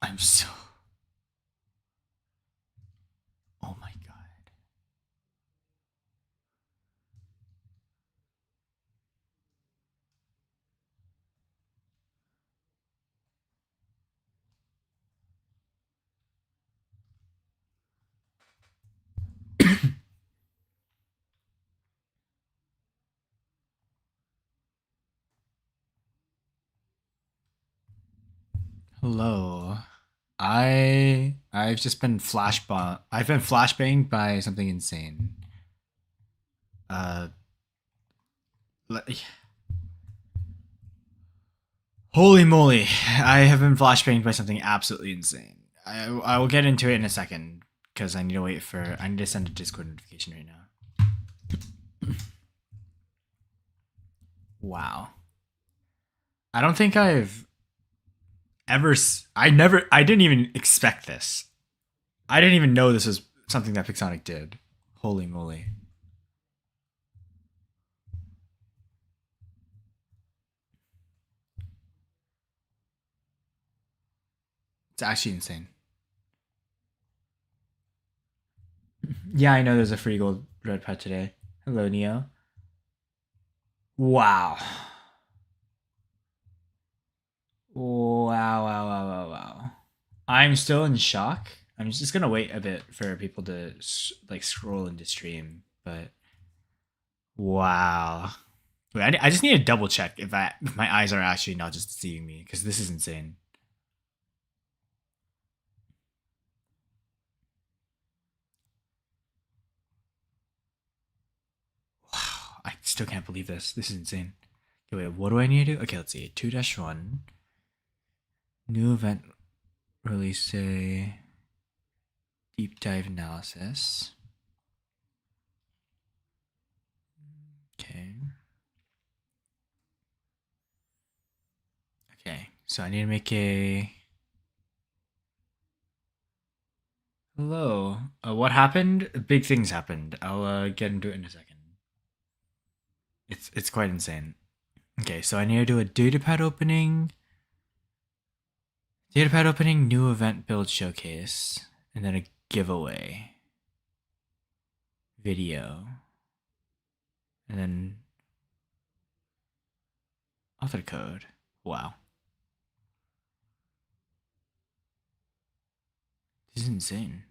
I'm so... Oh my god. Hello. I've just been I've been flashbanged by something insane. Uh le- Holy moly. I have been flashbanged by something absolutely insane. I will get into it in a second because I need to send a Discord notification right now. Wow. I don't think I've I didn't even expect this. I didn't even know this was something that Pixonic did. Holy moly. It's actually insane. Yeah, I know there's a free gold red pet today. Hello, Neo. Wow. Wow. I'm still in shock. I'm just gonna wait a bit for people to like scroll into stream, but wow. Wait, I just need to double check if my eyes are actually not just deceiving me because this is insane. Wow, I still can't believe this. This is insane. Okay, wait, what do I need to do? Okay, let's see. 2-1. New event release a deep dive analysis. Okay. Okay, so I need to make a... Hello. What happened? Big things happened. I'll get into it in a second. It's quite insane. Okay, so I need to do a datapad opening. Datapad opening, new event build showcase, and then a giveaway. Video. And then author code. Wow. This is insane.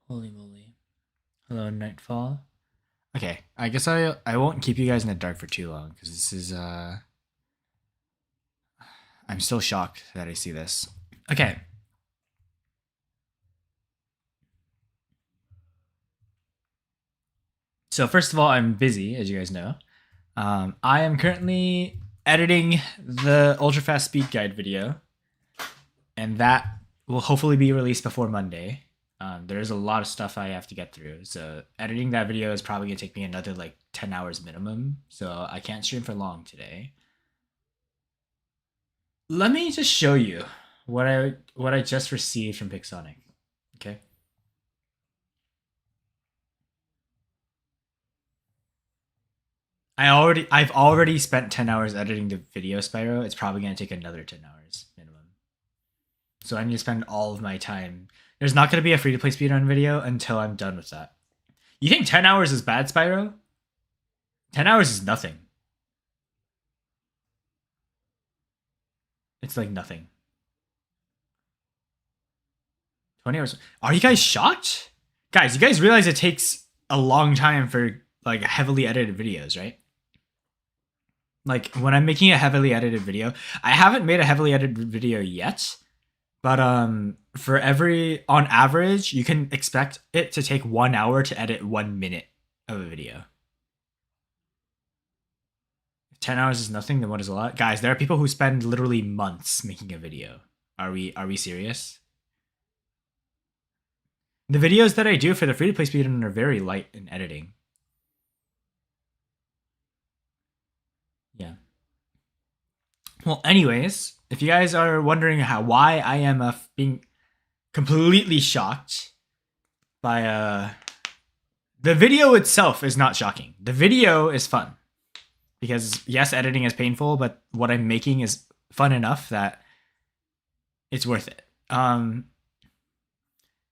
Holy moly. Hello, Nightfall. Okay, I guess I won't keep you guys in the dark for too long because this is I'm still shocked that I see this. Okay. So first of all, I'm busy, as you guys know. I am currently editing the ultra fast speed guide video, and that will hopefully be released before Monday. There's a lot of stuff I have to get through, so editing that video is probably gonna take me another like 10 hours minimum. So I can't stream for long today. Let me just show you what I just received from Pixonic. Okay. I've already spent 10 hours editing the video, Spyro. It's probably gonna take another 10 hours minimum. So I need to spend all of my time. There's not gonna be a free to play speedrun video until I'm done with that. You think 10 hours is bad, Spyro? 10 hours is nothing. It's like nothing. 20 hours. Are you guys shocked? Guys, you guys realize it takes a long time for like heavily edited videos, right? Like when I'm making a heavily edited video, I haven't made a heavily edited video yet, but for every on average, you can expect it to take 1 hour to edit 1 minute of a video. If 10 hours is nothing, then what is a lot? Guys, there are people who spend literally months making a video. Are we serious? The videos that I do for the free to play speedrun are very light in editing. Yeah. Well, anyways, if you guys are wondering why I am being completely shocked by the video itself is not shocking. The video is fun because yes, editing is painful, but what I'm making is fun enough that it's worth it.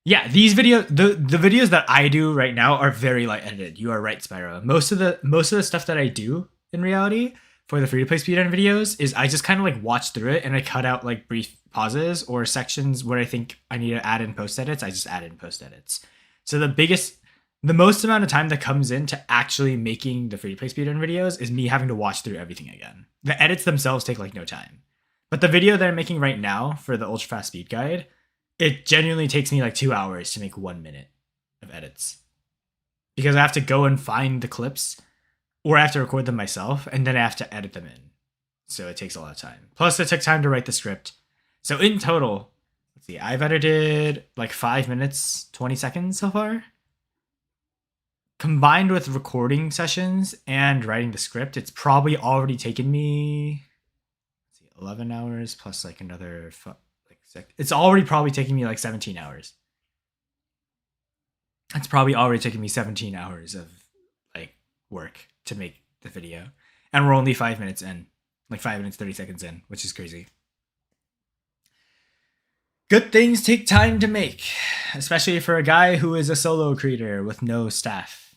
Yeah, these videos, the videos that I do right now are very light edited. You are right, Spyro. Most of the stuff that I do in reality for the free to play speedrun videos is I just kind of like watch through it and I cut out like brief pauses or sections where I think I need to add in post edits. I just add in post edits. So the most amount of time that comes into actually making the free to play speedrun videos is me having to watch through everything again. The edits themselves take like no time. But the video that I'm making right now for the ultra fast speed guide, it genuinely takes me like 2 hours to make 1 minute of edits. Because I have to go and find the clips, or I have to record them myself, and then I have to edit them in. So it takes a lot of time. Plus it took time to write the script. So in total, let's see, I've edited like 5 minutes, 20 seconds so far. Combined with recording sessions and writing the script, it's probably already taken me 11 hours plus like another it's already probably taking me like 17 hours. It's probably already taking me 17 hours of like work to make the video, and we're only 5 minutes in, like 5 minutes 30 seconds in, which is crazy. Good things take time to make, especially for a guy who is a solo creator with no staff.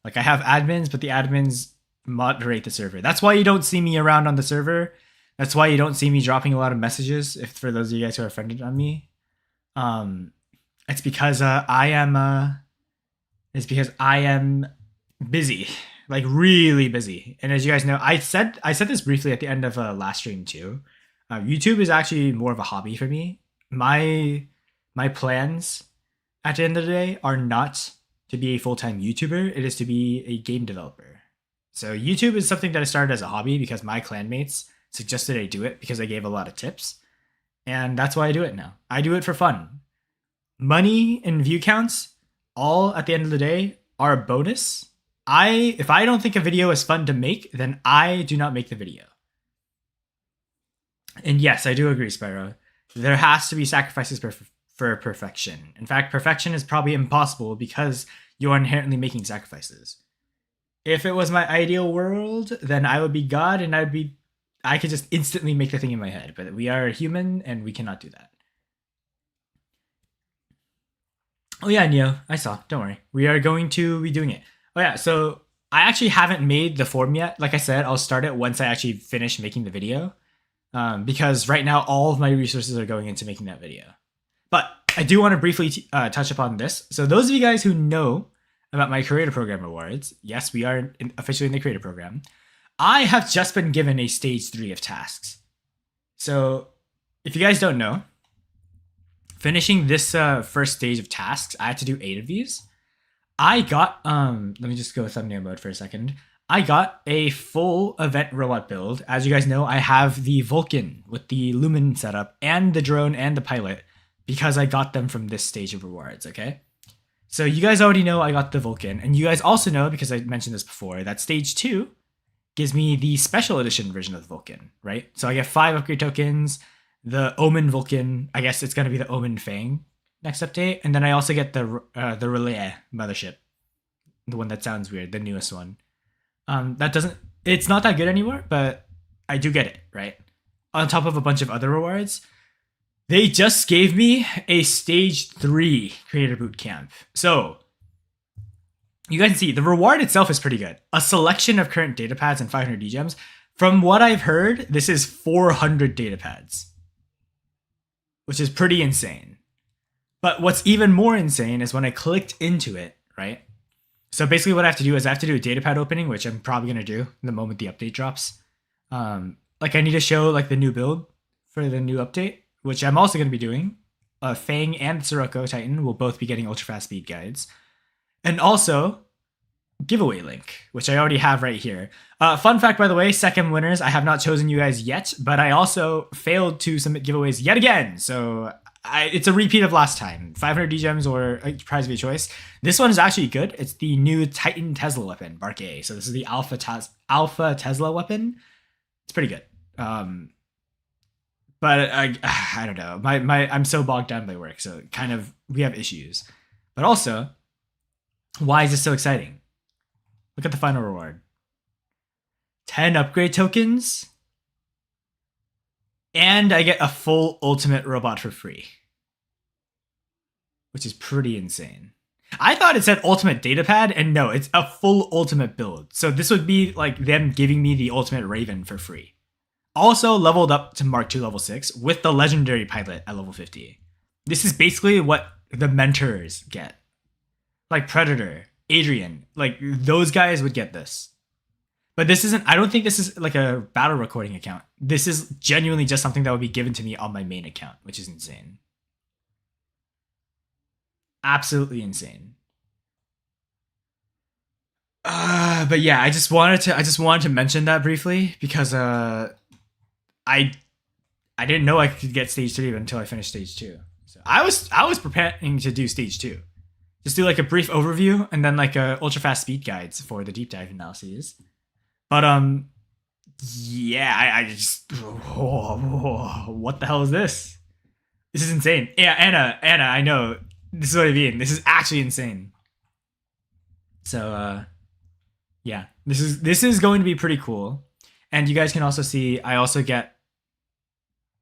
Like I have admins, but the admins moderate the server. That's why you don't see me around on the server. That's why you don't see me dropping a lot of messages. If for those of you guys who are friended on me, it's because I am busy, like really busy. And as you guys know, I said this briefly at the end of last stream too. YouTube is actually more of a hobby for me. My plans at the end of the day are not to be a full-time YouTuber. It is to be a game developer. So YouTube is something that I started as a hobby because my clanmates suggested I do it because I gave a lot of tips. And that's why I do it now. I do it for fun. Money and view counts, all at the end of the day, are a bonus. If I don't think a video is fun to make, then I do not make the video. And yes, I do agree, Spyro. There has to be sacrifices for perfection. In fact, perfection is probably impossible because you are inherently making sacrifices. If it was my ideal world, then I would be God and I could just instantly make the thing in my head. But we are human and we cannot do that. Oh yeah, Neo, I saw. Don't worry. We are going to be doing it. Oh yeah, so I actually haven't made the form yet. Like I said, I'll start it once I actually finish making the video. Because right now all of my resources are going into making that video. But I do want to briefly touch upon this. So those of you guys who know about my Creator Program rewards, yes, we are officially in the Creator Program. I have just been given a stage 3 of tasks. So if you guys don't know, finishing this first stage of tasks, I had to do 8 of these. I got, let me just go thumbnail mode for a second. I got a full event robot build. As you guys know, I have the Vulcan with the Lumen setup and the drone and the pilot because I got them from this stage of rewards, okay? So you guys already know I got the Vulcan, and you guys also know, because I mentioned this before, that stage 2 gives me the special edition version of the Vulcan, right? So I get 5 upgrade tokens, the Omen Vulcan, I guess it's going to be the Omen Fang next update, and then I also get the Relay mothership, the one that sounds weird, the newest one. It's not that good anymore, but I do get it, right? On top of a bunch of other rewards. They just gave me a stage 3 creator boot camp. So you guys can see the reward itself is pretty good. A selection of current data pads and 500 D-gems. From what I've heard, this is 400 data pads, which is pretty insane. But what's even more insane is when I clicked into it, right? So basically what I have to do is I have to do a data pad opening, which I'm probably going to do the moment the update drops. Like I need to show like the new build for the new update, which I'm also going to be doing. Fang and Sirocco Titan will both be getting ultra fast speed guides. And also giveaway link, which I already have right here. Fun fact, by the way, second winners, I have not chosen you guys yet, but I also failed to submit giveaways yet again. So it's a repeat of last time. 500 D-gems or a prize of your choice. This one is actually good. It's the new Titan Tesla weapon, Bark A. So this is the Alpha Tesla weapon. It's pretty good. But I don't know. I'm so bogged down by work, so kind of we have issues. But also, why is this so exciting? Look at the final reward. 10 upgrade tokens, and I get a full ultimate robot for free, which is pretty insane. I thought it said ultimate datapad, and no, it's a full ultimate build. So this would be like them giving me the ultimate Raven for free. Also leveled up to Mark II level 6 with the legendary pilot at level 50. This is basically what the mentors get. Like Predator, Adrian, like those guys would get this. But this isn't, I don't think this is like a battle recording account. This is genuinely just something that would be given to me on my main account, which is insane. Absolutely insane. But yeah, I just wanted to mention that briefly because I didn't know I could get stage 3 until I finished stage 2. So I was preparing to do stage 2. Just do like a brief overview and then like a ultra fast speed guides for the deep dive analyses. But yeah, I just what the hell is this? This is insane. Yeah, Anna, I know. This is what I mean. This is actually insane. So yeah, this is going to be pretty cool. And you guys can also see I also get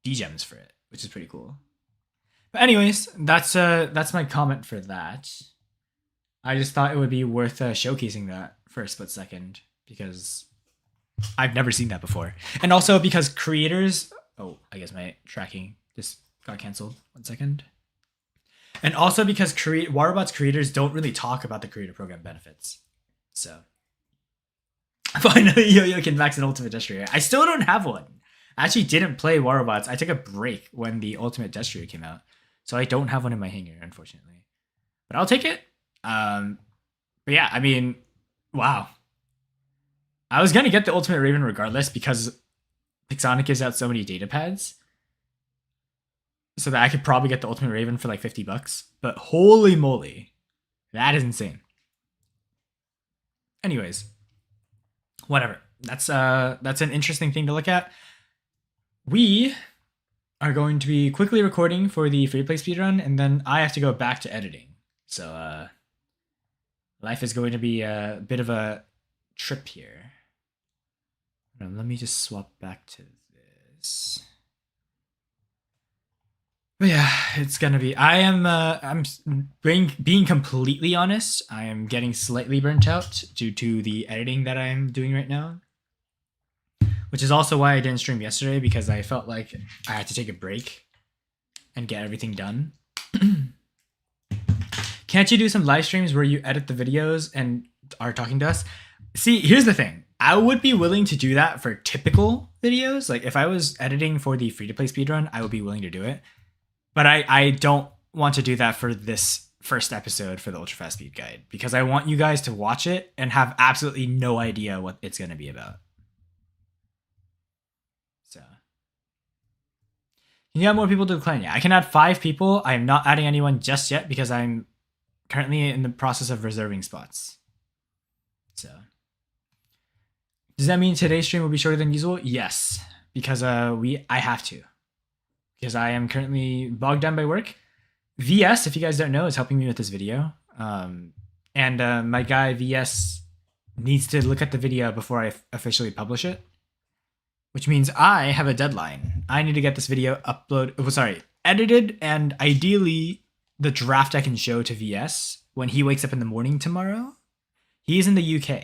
D-gems for it, which is pretty cool. But anyways, that's my comment for that. I just thought it would be worth showcasing that for a split second because I've never seen that before. And also because creators, oh, I guess my tracking just got canceled. 1 second. And also because Waterbot's creators don't really talk about the creator program benefits. So finally Yo-Yo can max an ultimate Destrier. I still don't have one. I actually didn't play Waterbots. I took a break when the ultimate Destrier came out. So I don't have one in my hangar, unfortunately. But I'll take it. But yeah, I mean, wow. I was gonna get the ultimate Raven regardless because Pixonic gives out so many data pads. So that I could probably get the ultimate Raven for like $50. But holy moly. That is insane. Anyways. Whatever. That's an interesting thing to look at. We are going to be quickly recording for the free play speedrun, and then I have to go back to editing. So life is going to be a bit of a trip here. Let me just swap back to this. But yeah, it's gonna be. I'm being completely honest. I am getting slightly burnt out due to the editing that I'm doing right now, which is also why I didn't stream yesterday because I felt like I had to take a break and get everything done. Can't you do some live streams where you edit the videos and are talking to us? See, here's the thing. I would be willing to do that for typical videos. Like if I was editing for the free-to-play speedrun, I would be willing to do it. But I don't want to do that for this first episode for the Ultra Fast Speed Guide because I want you guys to watch it and have absolutely no idea what it's going to be about. So, can you add more people to the clan? Yeah, I can add 5 people. I am not adding anyone just yet because I'm currently in the process of reserving spots. So, does that mean today's stream will be shorter than usual? Yes, because I have to. Because I am currently bogged down by work. VS, if you guys don't know, is helping me with this video. And my guy VS needs to look at the video before I officially publish it. Which means I have a deadline. I need to get this video edited, and ideally the draft I can show to VS when he wakes up in the morning tomorrow. He's in the UK.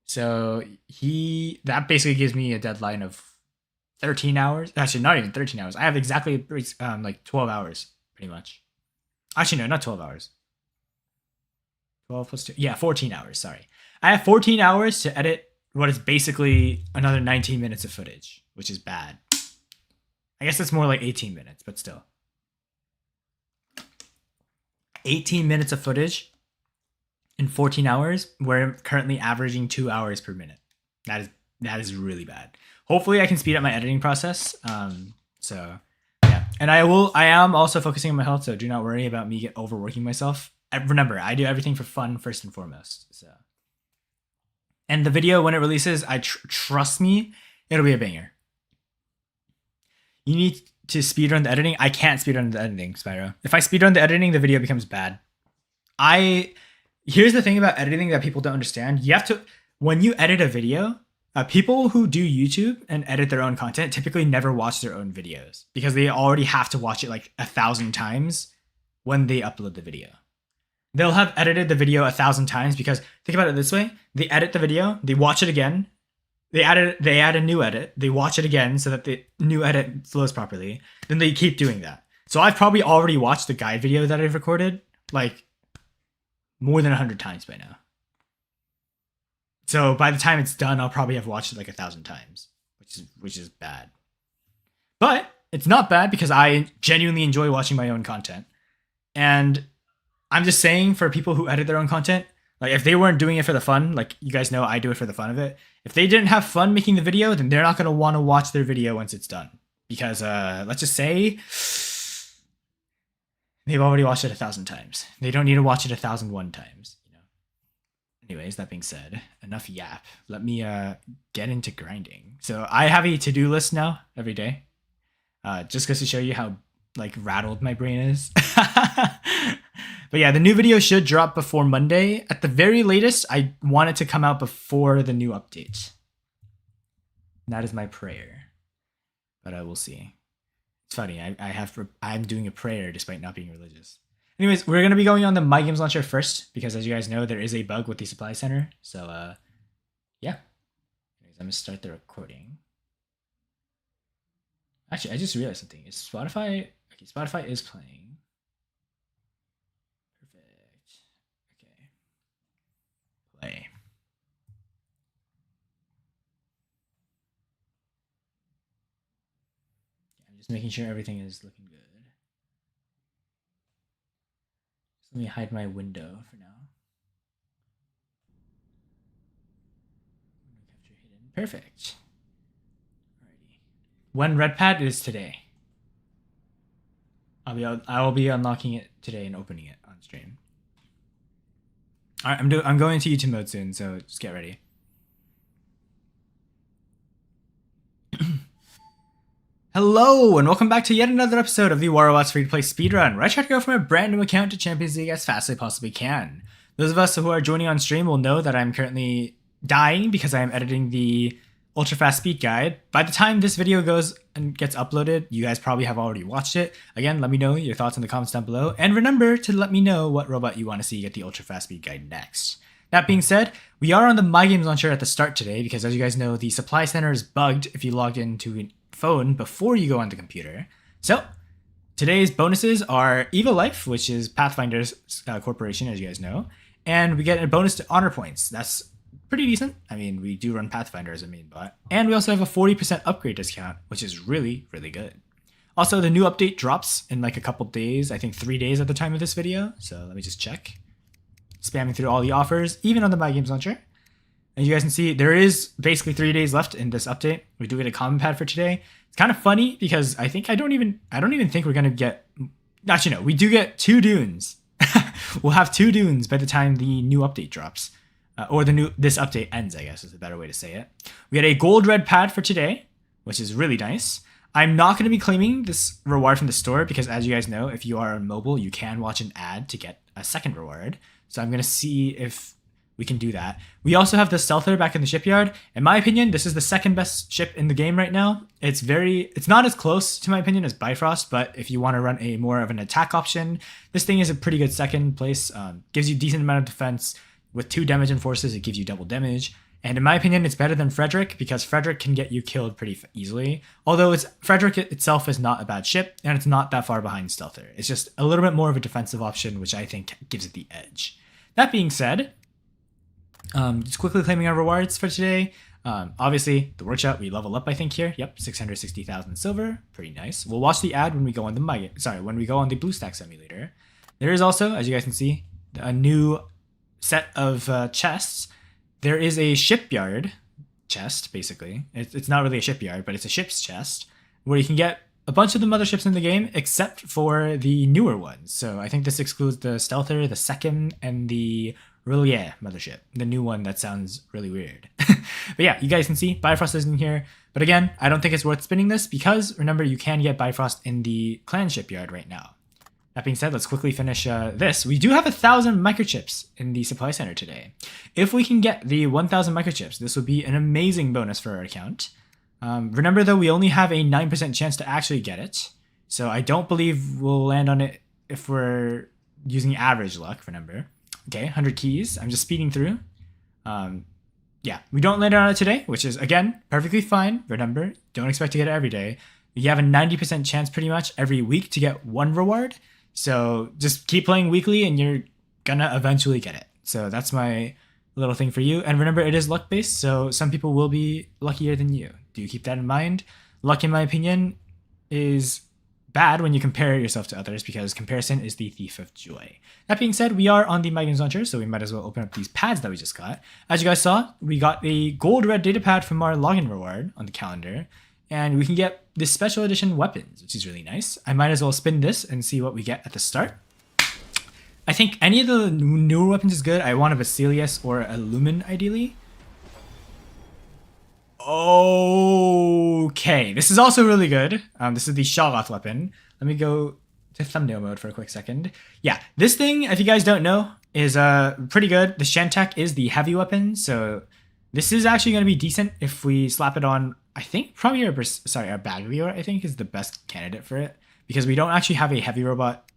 So that basically gives me a deadline of 13 hours. Actually, not even 13 hours. I have exactly like 12 hours, pretty much. Actually, no, not 12 hours. 12 plus 2. Yeah, 14 hours, sorry. I have 14 hours to edit what is basically another 19 minutes of footage, which is bad. I guess it's more like 18 minutes, but still. 18 minutes of footage in 14 hours. We're currently averaging 2 hours per minute. That is really bad. Hopefully I can speed up my editing process. So yeah, and I am also focusing on my health. So do not worry about me overworking myself. Remember, I do everything for fun first and foremost. So, and the video when it releases, trust me, it'll be a banger. You need to speedrun the editing. I can't speedrun the editing, Spyro. If I speedrun the editing, the video becomes bad. Here's the thing about editing that people don't understand. You have to, when you edit a video, People who do YouTube and edit their own content typically never watch their own videos because they already have to watch it like 1,000 times when they upload the video. They'll have edited the video 1,000 times because think about it this way: they edit the video, they watch it again, they add a new edit, they watch it again so that the new edit flows properly. Then they keep doing that. So I've probably already watched the guide video that I've recorded like more than 100 times by now. So by the time it's done, I'll probably have watched it like 1,000 times, which is bad. But it's not bad because I genuinely enjoy watching my own content. And I'm just saying, for people who edit their own content, like if they weren't doing it for the fun, like you guys know I do it for the fun of it. If they didn't have fun making the video, then they're not going to want to watch their video once it's done. Because let's just say they've already watched it 1,000 times. They don't need to watch it 1,001 times. Anyways, that being said, enough yap. Let me get into grinding. So I have a to-do list now every day. Just goes to show you how like rattled my brain is. But yeah, the new video should drop before Monday. At the very latest, I want it to come out before the new update. That is my prayer. But I will see. It's funny, I'm doing a prayer despite not being religious. Anyways, we're going to be going on the My Games Launcher first, because as you guys know, there is a bug with the supply center. So, yeah. Anyways, I'm going to start the recording. Actually, I just realized something. Is Spotify... Okay, Spotify is playing. Perfect. Okay. Play. I'm just making sure everything is looking good. Let me hide my window for now. Capture hidden. Perfect. Alrighty. When red pad is today. I will be unlocking it today and opening it on stream. Alright, I'm going to YouTube mode soon, so just get ready. Hello, and welcome back to yet another episode of the WarioWatch free-to-play speedrun, where I try to go from a brand new account to Champions League as fast as I possibly can. Those of us who are joining on stream will know that I'm currently dying because I am editing the ultra-fast speed guide. By the time this video goes and gets uploaded, you guys probably have already watched it. Again, let me know your thoughts in the comments down below, and remember to let me know what robot you want to see get the ultra-fast speed guide next. That being said, we are on the My Games Launcher at the start today because, as you guys know, the supply center is bugged if you logged into phone before you go on the computer. So today's bonuses are Evo Life, which is Pathfinder's corporation, as you guys know, and we get a bonus to honor points. That's pretty decent. I mean, we do run Pathfinder as a main bot, and we also have a 40% upgrade discount, which is really, really good. Also, the new update drops in like a couple days, I think 3 days at the time of this video. So let me just check. Spamming through all the offers, even on the My Games Launcher. And you guys can see there is basically 3 days left in this update. We do get a common pad for today. It's kind of funny because I don't even think we're gonna get. Actually, no, we do get 2 dunes. We'll have 2 dunes by the time the new update drops, or this update ends, I guess is a better way to say it. We get a gold red pad for today, which is really nice. I'm not going to be claiming this reward from the store because, as you guys know, if you are on mobile, you can watch an ad to get a second reward. So I'm going to see if we can do that. We also have the Stealther back in the shipyard. In my opinion, this is the second best ship in the game right now. It's not as close, to my opinion, as Bifrost, but if you want to run a more of an attack option, this thing is a pretty good second place. Gives you decent amount of defense. With 2 damage enforces, it gives you double damage. And in my opinion, it's better than Frederick because Frederick can get you killed pretty easily. Although Frederick itself is not a bad ship, and it's not that far behind Stealther. It's just a little bit more of a defensive option, which I think gives it the edge. That being said, just quickly claiming our rewards for today. Obviously, the workshop, we level up, I think, here. Yep, 660,000 silver. Pretty nice. We'll watch the ad when we go on the BlueStack simulator. There is also, as you guys can see, a new set of chests. There is a shipyard chest, basically. It's not really a shipyard, but it's a ship's chest where you can get a bunch of the motherships in the game except for the newer ones. So I think this excludes the Stealther, the Second, and the Roulier mothership. The new one that sounds really weird. But yeah, you guys can see Bifrost is in here. But again, I don't think it's worth spinning this because, remember, you can get Bifrost in the clan shipyard right now. That being said, let's quickly finish this. We do have 1,000 microchips in the supply center today. If we can get the 1,000 microchips, this will be an amazing bonus for our account. Remember though, we only have a 9% chance to actually get it. So I don't believe we'll land on it if we're using average luck, remember. Okay, 100 keys. I'm just speeding through. Yeah, we don't land on it today, which is, again, perfectly fine. Remember, don't expect to get it every day. You have a 90% chance pretty much every week to get one reward. So just keep playing weekly and you're gonna eventually get it. So that's my little thing for you. And remember, it is luck based, so some people will be luckier than you. Do you keep that in mind? Luck, in my opinion, is bad when you compare yourself to others because comparison is the thief of joy. That being said, we are on the My Games launcher, so we might as well open up these pads that we just got. As you guys saw, we got a gold red data pad from our login reward on the calendar, and we can get this special edition weapons, which is really nice. I might as well spin this and see what we get at the start. I think any of the newer weapons is good. I want a Basilius or a Lumen, ideally. Okay, this is also really good. This is the Shoggoth weapon. Let me go to thumbnail mode for a quick second. Yeah, this thing, if you guys don't know, is pretty good. The Shantak is the heavy weapon, so this is actually going to be decent if we slap it on. I think probably our Baglio, I think, is the best candidate for it because we don't actually have a heavy robot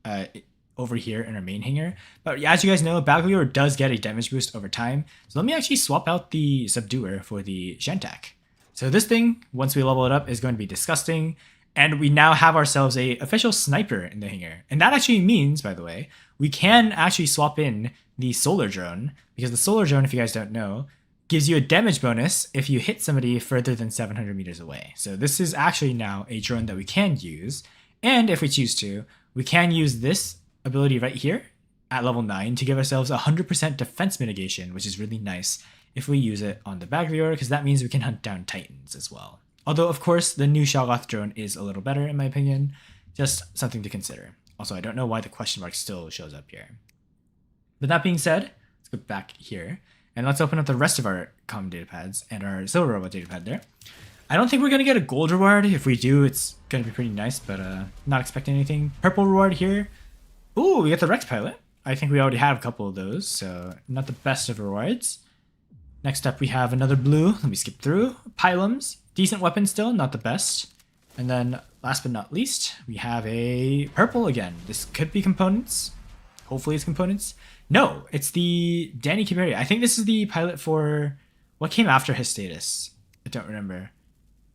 over here in our main hangar. But as you guys know, Baglio does get a damage boost over time. So let me actually swap out the Subduer for the Shantak. So this thing, once we level it up, is going to be disgusting. And we now have ourselves a official sniper in the hangar. And that actually means, by the way, we can actually swap in the solar drone, because the solar drone, if you guys don't know, gives you a damage bonus if you hit somebody further than 700 meters away. So this is actually now a drone that we can use. And if we choose to, we can use this ability right here at level 9 to give ourselves 100% defense mitigation, which is really nice if we use it on the Baglio, because that means we can hunt down Titans as well. Although, of course, the new Shoggoth drone is a little better, in my opinion. Just something to consider. Also, I don't know why the question mark still shows up here. But that being said, let's go back here. And let's open up the rest of our common data pads and our silver robot data pad there. I don't think we're going to get a gold reward. If we do, it's going to be pretty nice, but not expecting anything. Purple reward here. Ooh, we get the Rex pilot. I think we already have a couple of those, so not the best of rewards. Next up, we have another blue. Let me skip through. Pylums. Decent weapon still, not the best. And then, last but not least, we have a purple again. This could be components. Hopefully it's components. No, it's the Danny Kiberia. I think this is the pilot for... What came after his status? I don't remember.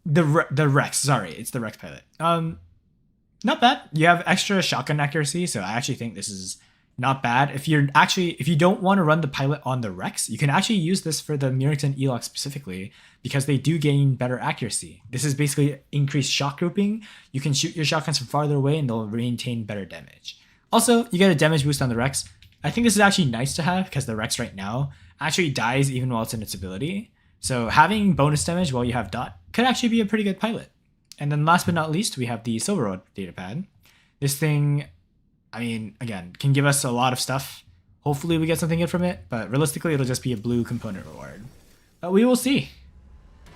The Rex. Sorry, it's the Rex pilot. Not bad. You have extra shotgun accuracy, so I actually think this is not bad. If you don't want to run the pilot on the Rex, you can actually use this for the Murington Elox specifically because they do gain better accuracy. This is basically increased shock grouping. You can shoot your shotguns from farther away and they'll maintain better damage. Also, you get a damage boost on the Rex. I think this is actually nice to have because the Rex right now actually dies even while it's in its ability. So having bonus damage while you have dot could actually be a pretty good pilot. And then last but not least, we have the Silver Road data pad. This thing, I mean, again, can give us a lot of stuff. Hopefully we get something good from it, but realistically it'll just be a blue component reward. But we will see.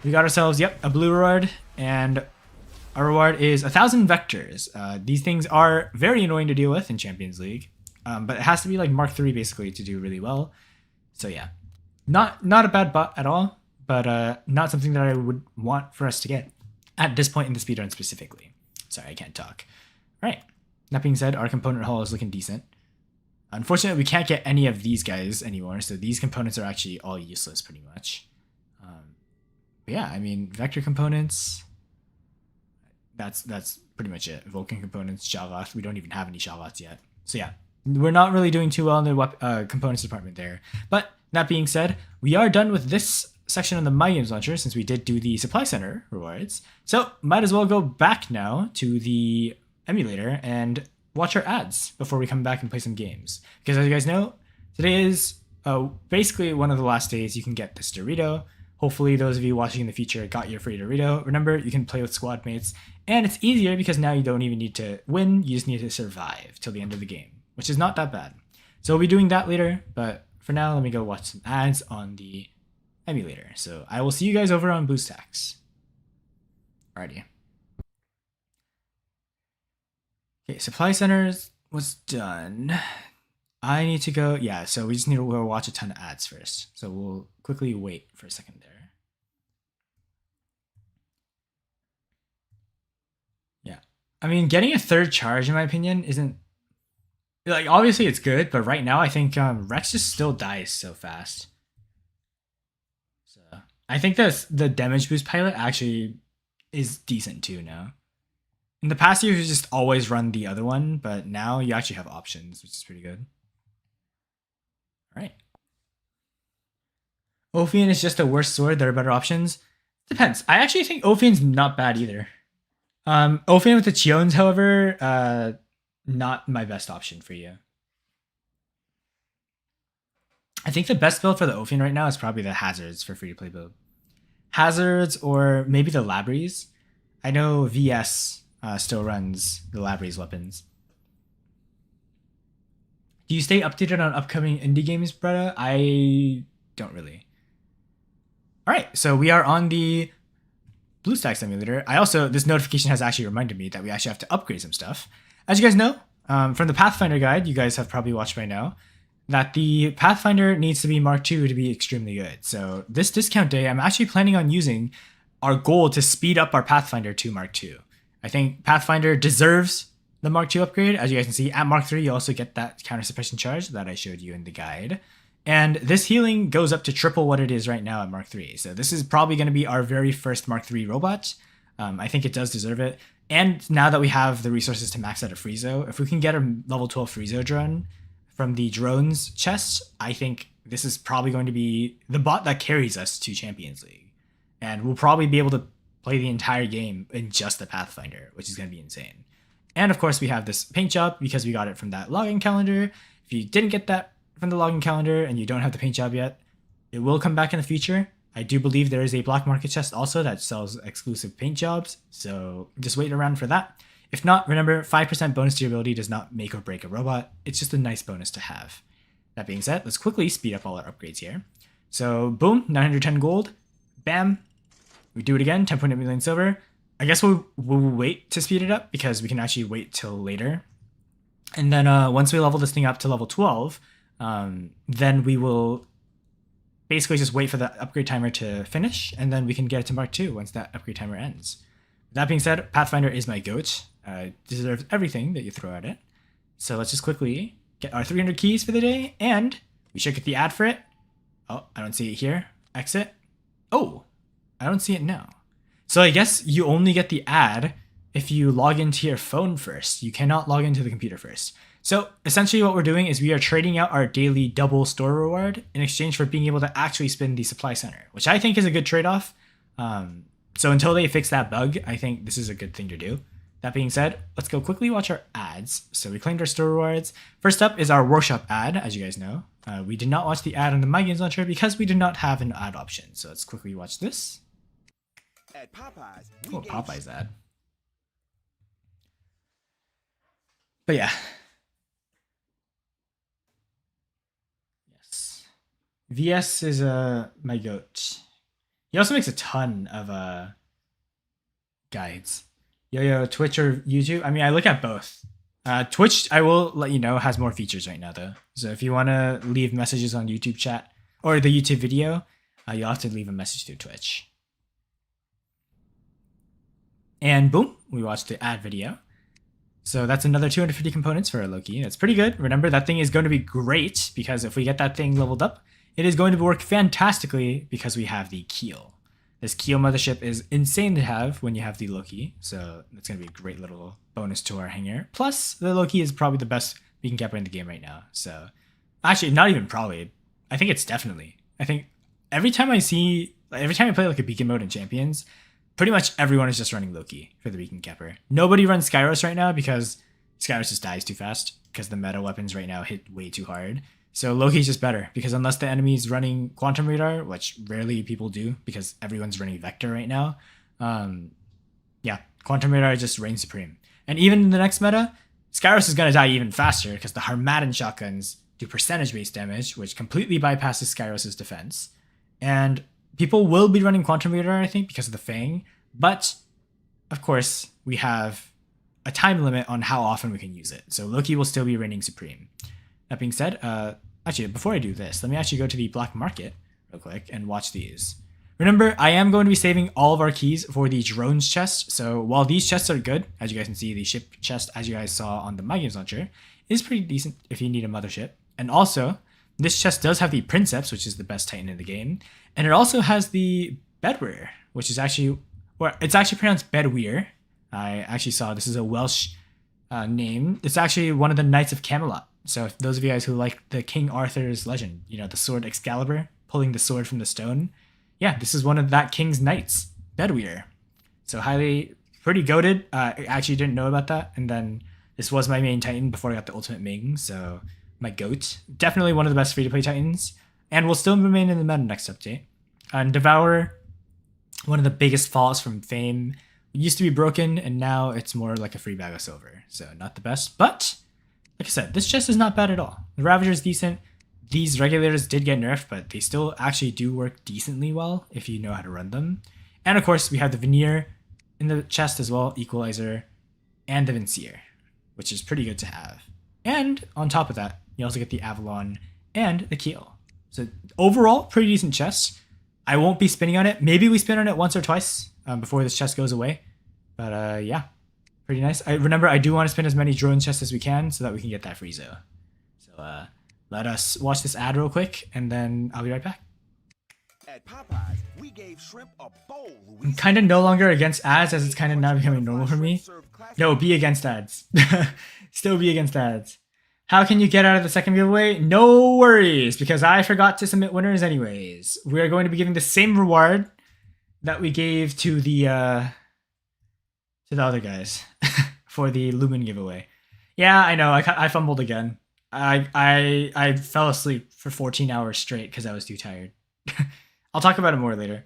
We got ourselves, yep, a blue reward, and our reward is 1,000 vectors. These things are very annoying to deal with in Champions League, but it has to be like Mark III basically to do really well. So yeah, not a bad bot at all, but not something that I would want for us to get at this point in the speedrun specifically. Sorry, I can't talk. All right. That being said, our component haul is looking decent. Unfortunately, we can't get any of these guys anymore, so these components are actually all useless pretty much. But yeah, I mean, vector components, that's pretty much it. Vulcan components, Shoggoth, we don't even have any Shoggoths yet. So yeah, we're not really doing too well in the components department there. But that being said, we are done with this section on the My Games launcher since we did do the supply center rewards. So might as well go back now to the emulator and watch our ads before we come back and play some games. Because as you guys know, today is basically one of the last days you can get this Dorito. Hopefully those of you watching in the future got your free Dorito. Remember, you can play with squad mates, and it's easier because now you don't even need to win, you just need to survive till the end of the game, which is not that bad. So we'll be doing that later, but for now, let me go watch some ads on the emulator. So I will see you guys over on BoostX. Alrighty. Okay, supply centers. was done. I need to go. Yeah, so we just need to go watch a ton of ads first. So we'll quickly wait for a second there. Yeah. I mean, getting a third charge, in my opinion, isn't. Like, obviously it's good, but right now I think Rex just still dies so fast. So I think the damage boost pilot actually is decent too now. In the past, you just always run the other one, but now you actually have options, which is pretty good. All right. Ophion is just a worse sword. There are better options. Depends. I actually think Ophion's not bad either. Ophion with the Chiones, however, not my best option for you. I think the best build for the Ophion right now is probably the Hazards for free-to-play build. Hazards or maybe the Labries. I know VS still runs the Labries weapons. Do you stay updated on upcoming indie games, Bretta? I don't really. All right, so we are on the BlueStack simulator. This notification has actually reminded me that we actually have to upgrade some stuff. As you guys know, from the Pathfinder guide, you guys have probably watched by now, that the Pathfinder needs to be Mark II to be extremely good. So this discount day, I'm actually planning on using our goal to speed up our Pathfinder to Mark II. I think Pathfinder deserves the Mark II upgrade. As you guys can see, at Mark III, you also get that counter suppression charge that I showed you in the guide. And this healing goes up to triple what it is right now at Mark III. So this is probably going to be our very first Mark III robot. I think it does deserve it. And now that we have the resources to max out a Friezo, if we can get a level 12 Friezo drone from the drones chest, I think this is probably going to be the bot that carries us to Champions League. And we'll probably be able to play the entire game in just the Pathfinder, which is going to be insane. And of course, we have this paint job because we got it from that login calendar. If you didn't get that from the login calendar and you don't have the paint job yet, it will come back in the future. I do believe there is a black market chest also that sells exclusive paint jobs, so just wait around for that. If not, remember, 5% bonus to your ability does not make or break a robot. It's just a nice bonus to have. That being said, let's quickly speed up all our upgrades here. So boom, 910 gold. Bam. We do it again, 10.8 million silver. I guess we'll wait to speed it up because we can actually wait till later. And then once we level this thing up to level 12, then we will basically just wait for the upgrade timer to finish, and then we can get it to Mark II once that upgrade timer ends. That being said, Pathfinder is my goat. Deserves everything that you throw at it. So let's just quickly get our 300 keys for the day, and we should get the ad for it. Oh, I don't see it here. Exit. Oh, I don't see it now. So I guess you only get the ad if you log into your phone first. You cannot log into the computer first. So essentially what we're doing is we are trading out our daily double store reward in exchange for being able to actually spin the supply center, which I think is a good trade-off. So until they fix that bug, I think this is a good thing to do. That being said, let's go quickly watch our ads. So we claimed our store rewards. First up is our workshop ad, as you guys know. We did not watch the ad on the My Games Launcher because we did not have an ad option. So let's quickly watch this. At Popeyes, oh, Popeyes ad. But yeah. Yes. VS is my goat. He also makes a ton of guides. Yo, Twitch or YouTube? I mean, I look at both. Twitch, I will let you know, has more features right now, though. So if you want to leave messages on YouTube chat or the YouTube video, you'll have to leave a message through Twitch. And boom, we watched the ad video. So that's another 250 components for our Loki. That's pretty good. Remember, that thing is going to be great because if we get that thing leveled up, it is going to work fantastically because we have the Keel. This Keel mothership is insane to have when you have the Loki, so that's going to be a great little bonus to our hangar. Plus, the Loki is probably the best beacon capper in the game right now. So, actually, not even probably. I think it's definitely. I think every time I play like a beacon mode in Champions, pretty much everyone is just running Loki for the beacon capper. Nobody runs Skyros right now because Skyros just dies too fast because the meta weapons right now hit way too hard. So Loki's just better because unless the enemy is running Quantum Radar, which rarely people do because everyone's running Vector right now, yeah, Quantum Radar just reigns supreme. And even in the next meta, Skyros is going to die even faster because the Harmattan shotguns do percentage-based damage, which completely bypasses Skyros' defense. And people will be running Quantum Radar, I think, because of the Fang. But, of course, we have a time limit on how often we can use it. So Loki will still be reigning supreme. That being said, actually, before I do this, let me actually go to the black market real quick and watch these. Remember, I am going to be saving all of our keys for the drones chest. So while these chests are good, as you guys can see, the ship chest, as you guys saw on the My Games launcher, is pretty decent if you need a mothership. And also, this chest does have the Princeps, which is the best Titan in the game. And it also has the Bedweir, which is actually, well, it's actually pronounced Bedweir. I actually saw this is a Welsh name. It's actually one of the Knights of Camelot. So if those of you guys who like the King Arthur's legend, you know, the sword Excalibur, pulling the sword from the stone. Yeah, this is one of that king's knights, Bedweir. So highly, pretty goated. I actually didn't know about that. And then this was my main Titan before I got the Ultimate Ming. So my goat. Definitely one of the best free-to-play Titans. And will still remain in the meta next update. And Devour, one of the biggest falls from fame. It used to be broken, and now it's more like a free bag of silver. So not the best, but like I said, this chest is not bad at all. The Ravager is decent. These regulators did get nerfed, but they still actually do work decently well if you know how to run them. And of course, we have the Veneer in the chest as well, Equalizer, and the Vincier, which is pretty good to have. And on top of that, you also get the Avalon and the Keel. So overall, pretty decent chest. I won't be spinning on it. Maybe we spin on it once or twice before this chest goes away. But yeah, pretty nice. Remember, I do want to spin as many drone chests as we can so that we can get that Friezo. So let us watch this ad real quick, and then I'll be right back. At Popeyes, we gave shrimp a bowl. I'm kind of no longer against ads, as it's kind of now becoming normal for me. No, be against ads. Still be against ads. How can you get out of the second giveaway? No worries, because I forgot to submit winners anyways. We are going to be giving the same reward that we gave to the other guys for the Lumen giveaway. Yeah, I know. I fumbled again. I fell asleep for 14 hours straight because I was too tired. I'll talk about it more later.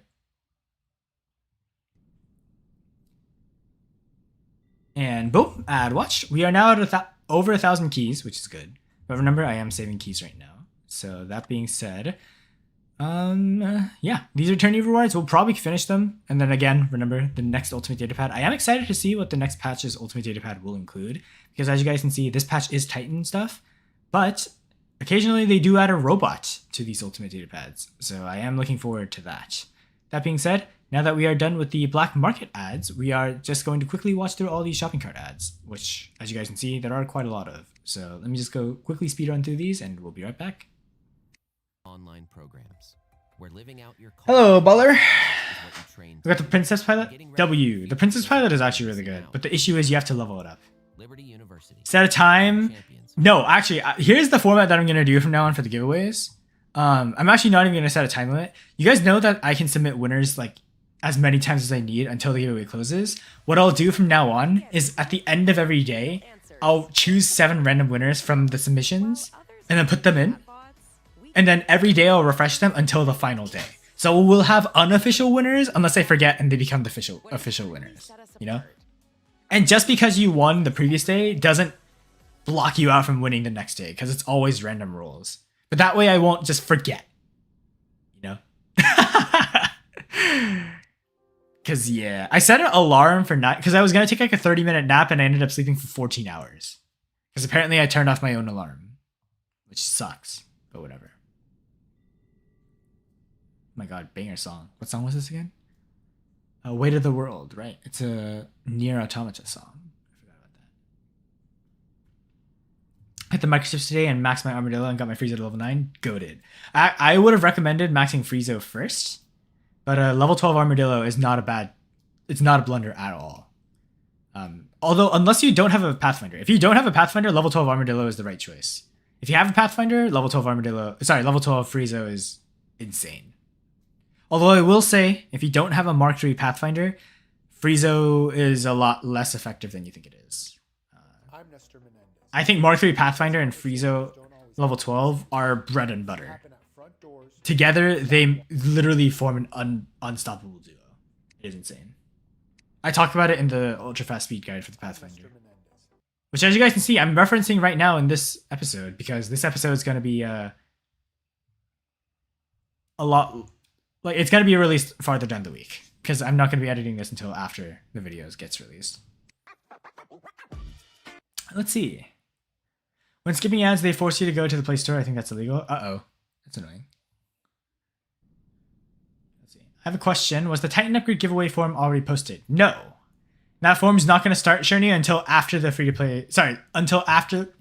And boom, ad watched. We are now at over 1,000 keys, which is good. But remember, I am saving keys right now. So that being said, yeah, these are tourney rewards. We'll probably finish them. And then again, remember the next Ultimate Datapad. I am excited to see what the next patch's Ultimate Datapad will include. Because as you guys can see, this patch is Titan stuff. But occasionally they do add a robot to these Ultimate Datapads. So I am looking forward to that. That being said, now that we are done with the black market ads, we are just going to quickly watch through all these shopping cart ads, which, as you guys can see, there are quite a lot of. So let me just go quickly speedrun through these, and we'll be right back. Online programs. We're living out your hello, Butler. We got the Princess Pilot. W. The Princess Pilot is actually really good, but the issue is you have to level it up. Set a time. No, actually, here's the format that I'm going to do from now on for the giveaways. I'm actually not even going to set a time limit. You guys know that I can submit winners like as many times as I need until the giveaway closes. What I'll do from now on is at the end of every day, I'll choose 7 random winners from the submissions and then put them in. And then every day I'll refresh them until the final day. So we'll have unofficial winners unless I forget and they become the official winners, you know? And just because you won the previous day doesn't block you out from winning the next day because it's always random rolls. But that way I won't just forget, you know? Because, yeah, I set an alarm for night because I was going to take like a 30-minute nap and I ended up sleeping for 14 hours. Because apparently I turned off my own alarm, which sucks, but whatever. Oh my god, banger song. What song was this again? Weight of the World, right? It's a Nier Automata song. I forgot about that. Hit the microchips today and maxed my Armadillo and got my Friezo to level 9. Goated. I would have recommended maxing Friezo first. But a level 12 Armadillo is not a bad, it's not a blunder at all. Although, unless you don't have a Pathfinder. If you don't have a Pathfinder, level 12 Armadillo is the right choice. If you have a Pathfinder, level 12 Friezo is insane. Although I will say, if you don't have a Mark III Pathfinder, Friezo is a lot less effective than you think it is. I think Mark III Pathfinder and Friezo level 12 are bread and butter. Together, they literally form an unstoppable duo. It is insane. I talked about it in the ultra fast speed guide for the Pathfinder. Which, as you guys can see, I'm referencing right now in this episode, because this episode is going to be a lot... Like, it's going to be released farther down the week, because I'm not going to be editing this until after the videos gets released. Let's see. When skipping ads, they force you to go to the Play Store. I think that's illegal. Uh-oh. That's annoying. Let's see. I have a question. Was the Titan upgrade giveaway form already posted? No. That form's not going to start, Shirney, until after the free-to-play... Sorry, until after...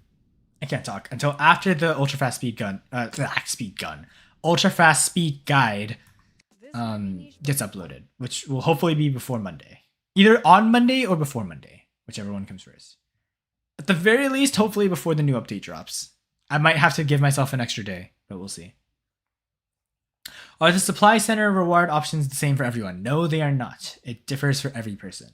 I can't talk. Until after the ultra-fast speed gun... Ultra-fast speed guide gets uploaded, which will hopefully be before Monday. Either on Monday or before Monday, whichever one comes first. At the very least, hopefully before the new update drops. I might have to give myself an extra day, but we'll see. Are the supply center reward options the same for everyone? No, they are not. It differs for every person.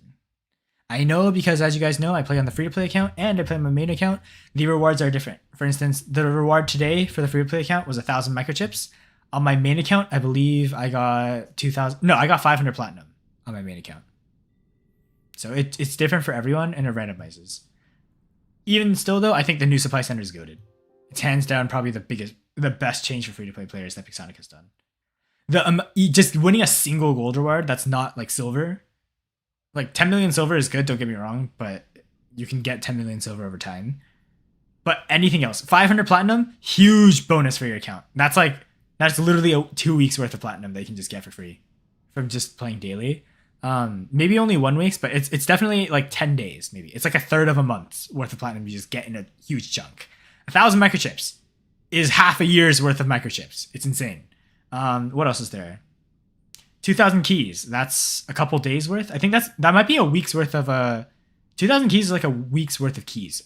I know because, as you guys know, I play on the free-to-play account and I play on my main account. The rewards are different. For instance, the reward today for the free-to-play account was 1,000 microchips. On my main account, I believe I got 2,000. No, I got 500 platinum on my main account. So it's different for everyone and it randomizes. Even still, though, I think the new supply center is goated. It's hands down probably the best change for free-to-play players that Pixonic has done. Just winning a single gold reward that's not like silver. Like 10 million silver is good, don't get me wrong, but you can get 10 million silver over time. But anything else, 500 platinum, huge bonus for your account. That's literally 2 weeks worth of platinum they can just get for free from just playing daily. Maybe only 1 week, but it's definitely like 10 days, maybe. It's like a third of a month's worth of platinum you just get in a huge chunk. 1,000 microchips is half a year's worth of microchips. It's insane. What else is there? 2,000 keys. That's a couple days worth. I think that might be a week's worth of 2,000 keys is like a week's worth of keys.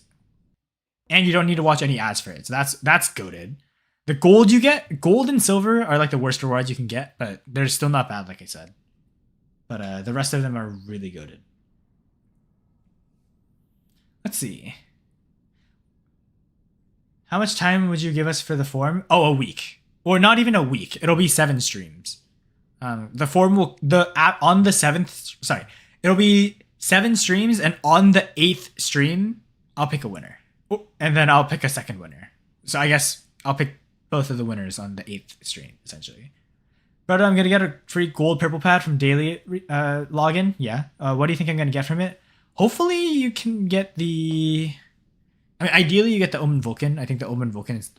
And you don't need to watch any ads for it. So that's goated. The gold you get, gold and silver are like the worst rewards you can get, but they're still not bad, like I said. But the rest of them are really goated. Let's see. How much time would you give us for the form? Oh, a week. Or not even a week. It'll be 7 streams. The form will on the 7th. Sorry, it'll be 7 streams, and on the 8th stream, I'll pick a winner, and then I'll pick a second winner. So I guess I'll pick both of the winners on the 8th stream, essentially. But I'm gonna get a free gold purple pad from daily login. Yeah. What do you think I'm gonna get from it? Hopefully, you can get the. I mean, ideally, you get the Omen Vulcan. I think the Omen Vulcan is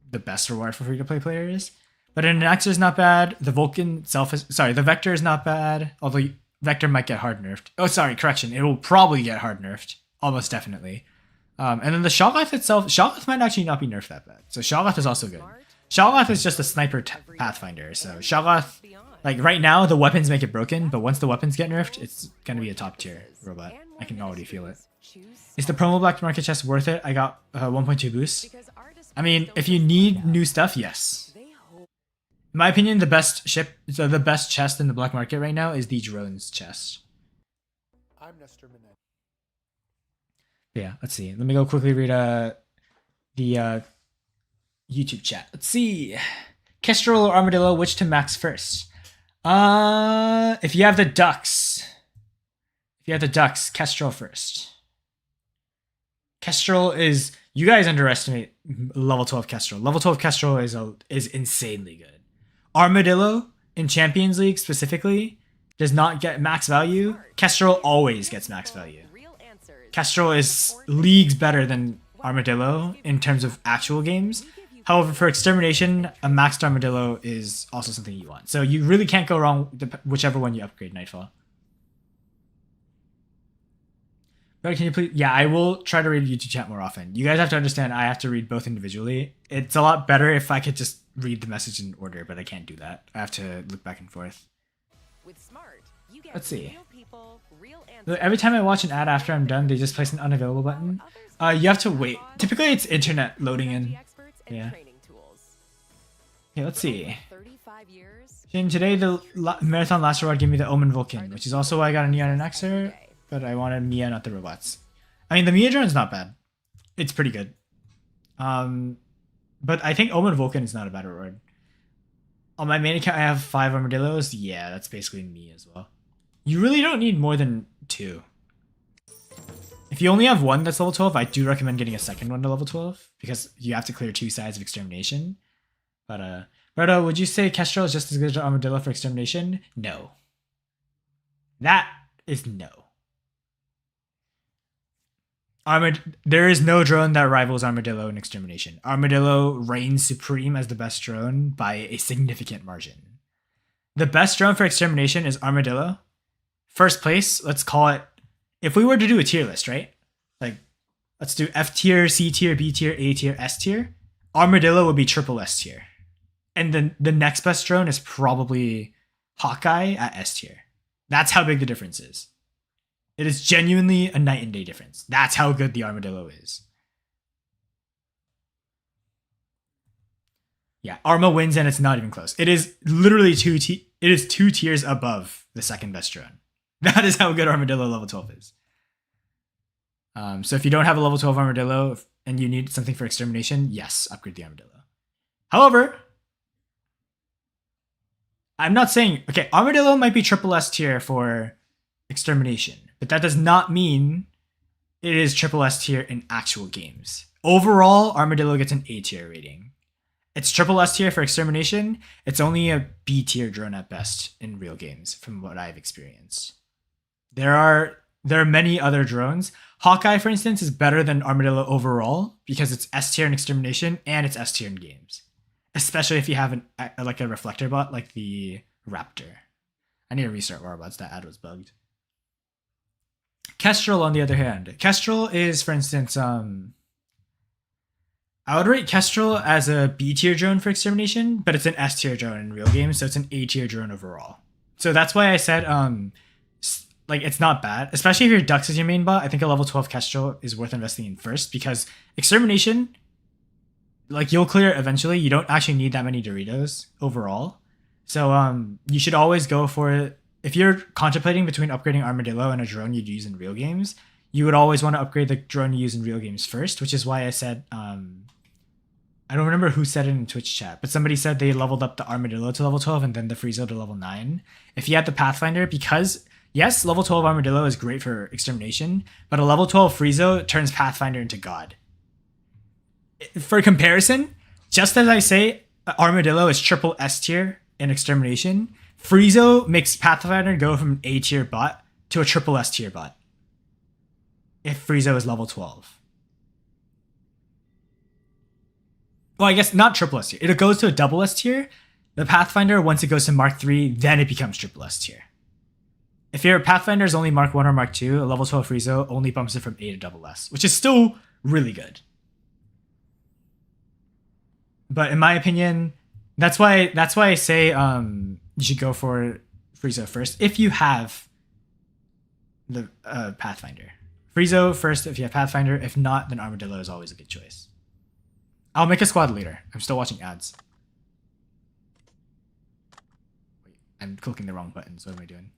the best reward for free-to-play players. But an Axer is not bad. The Vulcan itself is... Sorry, the Vector is not bad. Although Vector might get hard nerfed. Oh, sorry, correction. It will probably get hard nerfed. Almost definitely. And then the Shoggoth itself... Shoggoth might actually not be nerfed that bad. So Shoggoth is also good. Shoggoth is just a sniper pathfinder. So Shoggoth... Like, right now, the weapons make it broken. But once the weapons get nerfed, it's going to be a top-tier robot. I can already feel it. Is the promo black market chest worth it? I got 1.2 boost. I mean, if you need new stuff, yes. In my opinion, the best chest in the black market right now is the drones chest. I'm Nestor Minet. Yeah, let's see. Let me go quickly read the YouTube chat. Let's see. Kestrel or Armadillo, which to max first? If you have the ducks. Kestrel first. Kestrel is... You guys underestimate level 12 Kestrel. Level 12 Kestrel is insanely good. Armadillo in Champions League specifically does not get max value. Kestrel always gets max value. Kestrel is leagues better than Armadillo in terms of actual games. However, for Extermination, a maxed Armadillo is also something you want. So you really can't go wrong with whichever one you upgrade Nightfall. But can you please... Yeah, I will try to read YouTube chat more often. You guys have to understand I have to read both individually. It's a lot better if I could just read the message in order, but I can't do that. I have to look back and forth. Let's see. Every time I watch an ad after I'm done, they just place an unavailable button. You have to wait. Typically, it's internet loading in. Yeah. Okay, let's see. Today, the Marathon Last Reward gave me the Omen Vulcan, which is also why I got a Neon and Axer. But I wanted Mia, not the robots. I mean, the Mia drone's not bad. It's pretty good. But I think Omen Vulcan is not a bad reward. On my main account, I have 5 Armadillos. Yeah, that's basically me as well. You really don't need more than 2. If you only have 1 that's level 12, I do recommend getting a second one to level 12. Because you have to clear 2 sides of Extermination. But, Berto, would you say Kestrel is just as good as Armadillo for Extermination? No. That is no. There is no drone that rivals Armadillo in extermination. Armadillo reigns supreme as the best drone by a significant margin. The best drone for extermination is Armadillo. First place, let's call it, if we were to do a tier list, right? Like, let's do F tier, C tier, B tier, A tier, S tier. Armadillo would be triple S tier. And then the next best drone is probably Hawkeye at S tier. That's how big the difference is. It is genuinely a night and day difference. That's how good the Armadillo is. Yeah, Arma wins and it's not even close. It is literally two tiers above the second best drone. That is how good Armadillo level 12 is. So if you don't have a level 12 Armadillo and you need something for extermination, yes, upgrade the Armadillo. However, I'm not saying, okay, Armadillo might be triple S tier for extermination, but that does not mean it is triple S tier in actual games. Overall, Armadillo gets an A tier rating. It's triple S tier for extermination. It's only a B tier drone at best in real games, from what I've experienced. There are many other drones. Hawkeye, for instance, is better than Armadillo overall because it's S tier in extermination and it's S tier in games. Especially if you have like a reflector bot like the Raptor. I need to restart Warbots. That ad was bugged. Kestrel, on the other hand. Kestrel is, for instance, I would rate Kestrel as a B tier drone for extermination, but it's an S tier drone in real games, so it's an A tier drone overall. So that's why I said, like, it's not bad. Especially if your Dux is your main bot, I think a level 12 Kestrel is worth investing in first, because extermination, like, you'll clear it eventually. You don't actually need that many Doritos overall. So you should always go for it. If you're contemplating between upgrading Armadillo and a drone you'd use in real games, you would always want to upgrade the drone you use in real games first, which is why I said, I don't remember who said it in Twitch chat, but somebody said they leveled up the Armadillo to level 12 and then the Friezo to level 9. If you had the Pathfinder, because, yes, level 12 Armadillo is great for extermination, but a level 12 Friezo turns Pathfinder into God. For comparison, just as I say Armadillo is triple S tier in extermination, Friezo makes Pathfinder go from an A tier bot to a triple S tier bot. If Friezo is level 12. Well, I guess not triple S tier. It goes to a double S tier. The Pathfinder, once it goes to Mark 3, then it becomes triple S tier. If your Pathfinder is only Mark 1 or Mark 2, a level 12 Friezo only bumps it from A to double S, which is still really good. But in my opinion, that's why I say you should go for Friezo first if you have the Pathfinder. Friezo first if you have Pathfinder. If not, then Armadillo is always a good choice. I'll make a squad later. I'm still watching ads. Wait, I'm clicking the wrong buttons. What am I doing?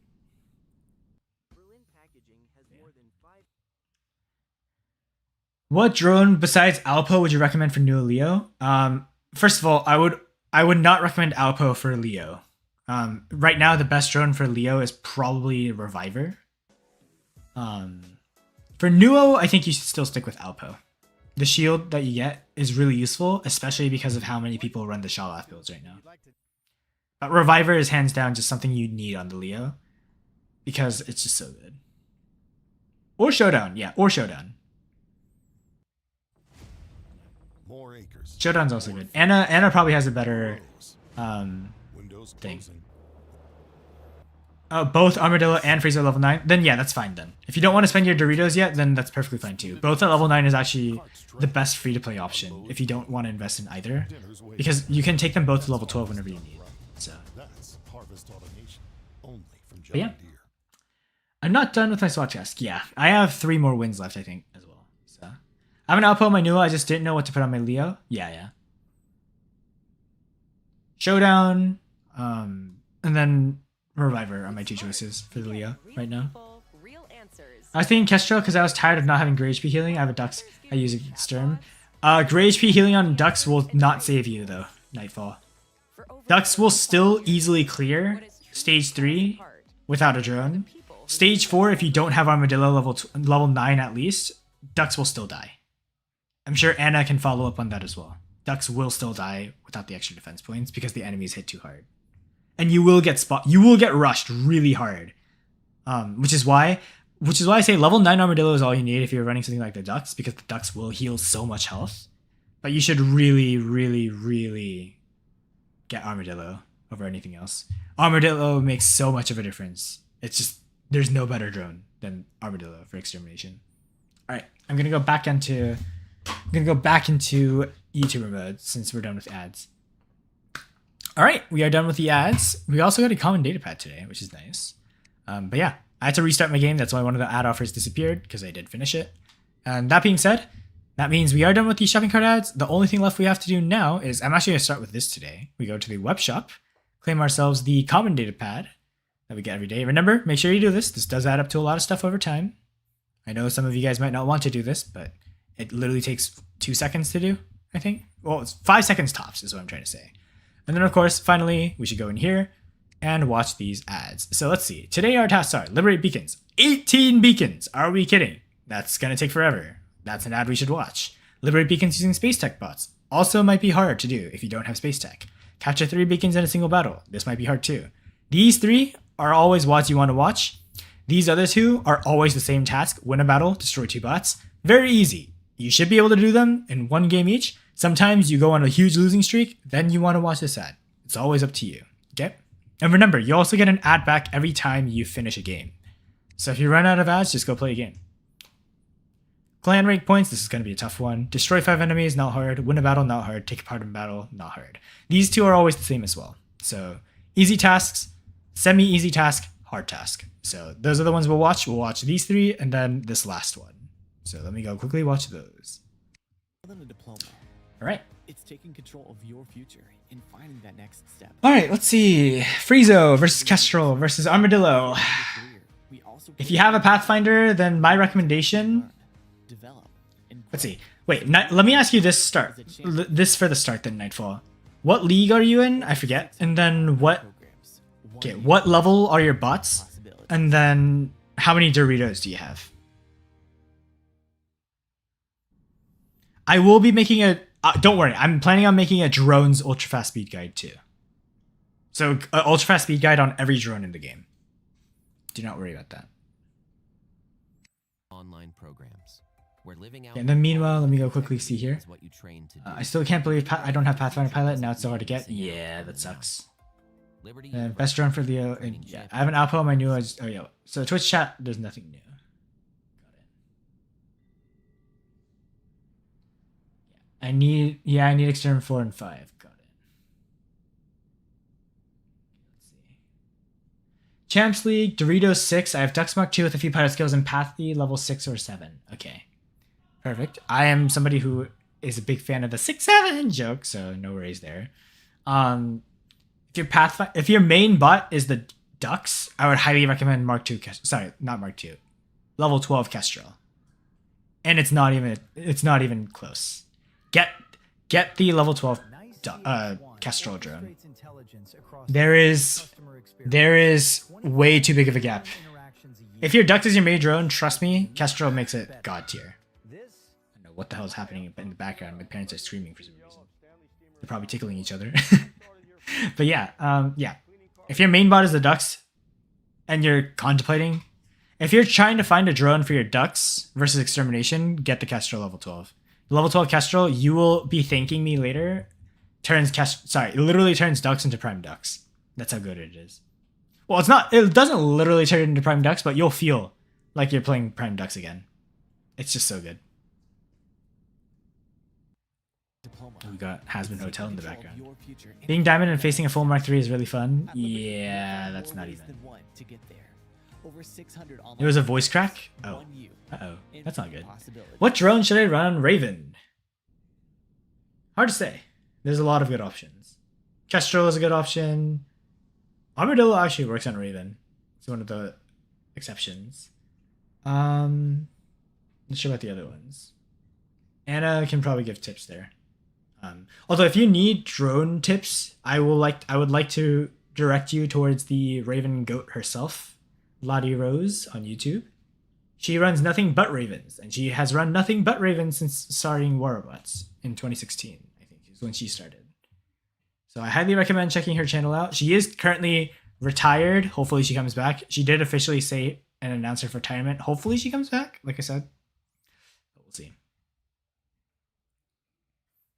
What drone besides Alpo would you recommend for new Leo? First of all, I would not recommend Alpo for Leo. Right now, the best drone for Leo is probably Reviver. For Nuo, I think you should still stick with Alpo. The shield that you get is really useful, especially because of how many people run the Shalaf builds right now. But Reviver is hands down just something you need on the Leo, because it's just so good. Or Showdown, yeah, or Showdown. Showdown's also good. Anna probably has a better thing. Oh, both Armadillo and Friezo level 9? Then yeah, that's fine then. If you don't want to spend your Doritos yet, then that's perfectly fine too. Both at level 9 is actually the best free-to-play option if you don't want to invest in either. Because you can take them both to level 12 whenever you need. So. But yeah. I'm not done with my SWAT task. Yeah, I have 3 more wins left, I think, as well. So. I have an Alpo on my Nuo, I just didn't know what to put on my Leo. Yeah. Showdown, and then Reviver are my 2 choices for the Leo right now. I was thinking Kestrel because I was tired of not having Grey HP healing. I have a Dux I use against Sturm. Grey HP healing on Dux will not save you though, Nightfall. Dux will still easily clear Stage 3 without a drone. Stage 4, if you don't have Armadillo level 9 at least, Dux will still die. I'm sure Anna can follow up on that as well. Dux will still die without the extra defense points because the enemies hit too hard. And you will get rushed really hard. Which is why which is why I say level 9 Armadillo is all you need if you're running something like the Ducks, because the Ducks will heal so much health. But you should really, really, really get Armadillo over anything else. Armadillo makes so much of a difference. It's just, there's no better drone than Armadillo for extermination. All right, I'm gonna go back into YouTuber mode since we're done with ads. All right, we are done with the ads. We also got a common data pad today, which is nice. But yeah, I had to restart my game. That's why one of the ad offers disappeared, because I did finish it. And that being said, that means we are done with the shopping cart ads. The only thing left we have to do now is, I'm actually going to start with this today. We go to the web shop, claim ourselves the common data pad that we get every day. Remember, make sure you do this. This does add up to a lot of stuff over time. I know some of you guys might not want to do this, but it literally takes 2 seconds to do, I think. Well, it's 5 seconds tops is what I'm trying to say. And then, of course, finally, we should go in here and watch these ads. So let's see. Today our tasks are liberate beacons. 18 beacons. Are we kidding? That's going to take forever. That's an ad we should watch. Liberate beacons using space tech bots. Also might be hard to do if you don't have space tech. Capture 3 beacons in a single battle. This might be hard too. These 3 are always what you want to watch. These other 2 are always the same task. Win a battle, destroy 2 bots. Very easy. You should be able to do them in 1 game each. Sometimes you go on a huge losing streak, then you want to watch this ad. It's always up to you. Okay? And remember, you also get an ad back every time you finish a game. So if you run out of ads, just go play a game. Clan rank points, this is going to be a tough one. Destroy 5 enemies, not hard. Win a battle, not hard. Take part in a battle, not hard. These 2 are always the same as well. So easy tasks, semi-easy task, hard task. So those are the ones we'll watch. We'll watch these 3 and then this last one. So let me go quickly watch those. All right. It's taking control of your future and finding that next step. All right, let's see. Friezo versus Kestrel versus Armadillo. If you have a Pathfinder, then my recommendation... Let's see. Wait, let me ask you this this for the start then, Nightfall. What league are you in? I forget. And then what... Okay, what level are your bots? And then how many Doritos do you have? I will be making a... don't worry, I'm planning on making a drones ultra fast speed guide too. So an ultra fast speed guide on every drone in the game. Do not worry about that. Online programs. We're living out and then meanwhile, let me go quickly see here. I still can't believe I don't have Pathfinder Pilot. Now it's so hard to get. Yeah, that sucks. And best drone for Leo. And yeah, I have an output on my new. Oh yeah. So Twitch chat, there's nothing new. I need extern 4 and 5. Got it. Let's see. Champs League, Dorito 6. I have Ducks Mark 2 with a few pilot skills and Pathy level 6 or 7. Okay. Perfect. I am somebody who is a big fan of the 6-7 joke, so no worries there. If your main bot is the Ducks, I would highly recommend Mark 2. Sorry, not Mark 2. Level 12 Kestrel. And it's not even close. Get the level 12 Kestrel drone. There is way too big of a gap. If your Duct is your main drone, trust me, Kestrel makes it god tier. I don't know what the hell is happening in the background. My parents are screaming for some reason. They're probably tickling each other. But yeah, yeah. If your main bot is the Ducks and you're contemplating, if you're trying to find a drone for your Ducks versus extermination, get the Kestrel level 12. Level 12 Kestrel, you will be thanking me later, it literally turns Ducks into Prime Ducks. That's how good it is. Well, it doesn't literally turn into Prime Ducks, but you'll feel like you're playing Prime Ducks again. It's just so good. We got Hasbin Hotel in the background. Being Diamond and facing a full Mark III is really fun. Yeah, that's not even. It was a voice crack? Oh. Uh-oh. That's not good. What drone should I run on Raven? Hard to say. There's a lot of good options. Kestrel is a good option. Armadillo actually works on Raven. It's one of the exceptions. Not sure about the other ones. Anna can probably give tips there. Although if you need drone tips, I would like to direct you towards the Raven Goat herself, Lottie Rose on YouTube. She runs nothing but Ravens, and she has run nothing but Ravens since starting Warrobots in 2016, I think, is when she started. So I highly recommend checking her channel out. She is currently retired. Hopefully she comes back. She did officially say and announce her for retirement. Hopefully she comes back, like I said. But we'll see.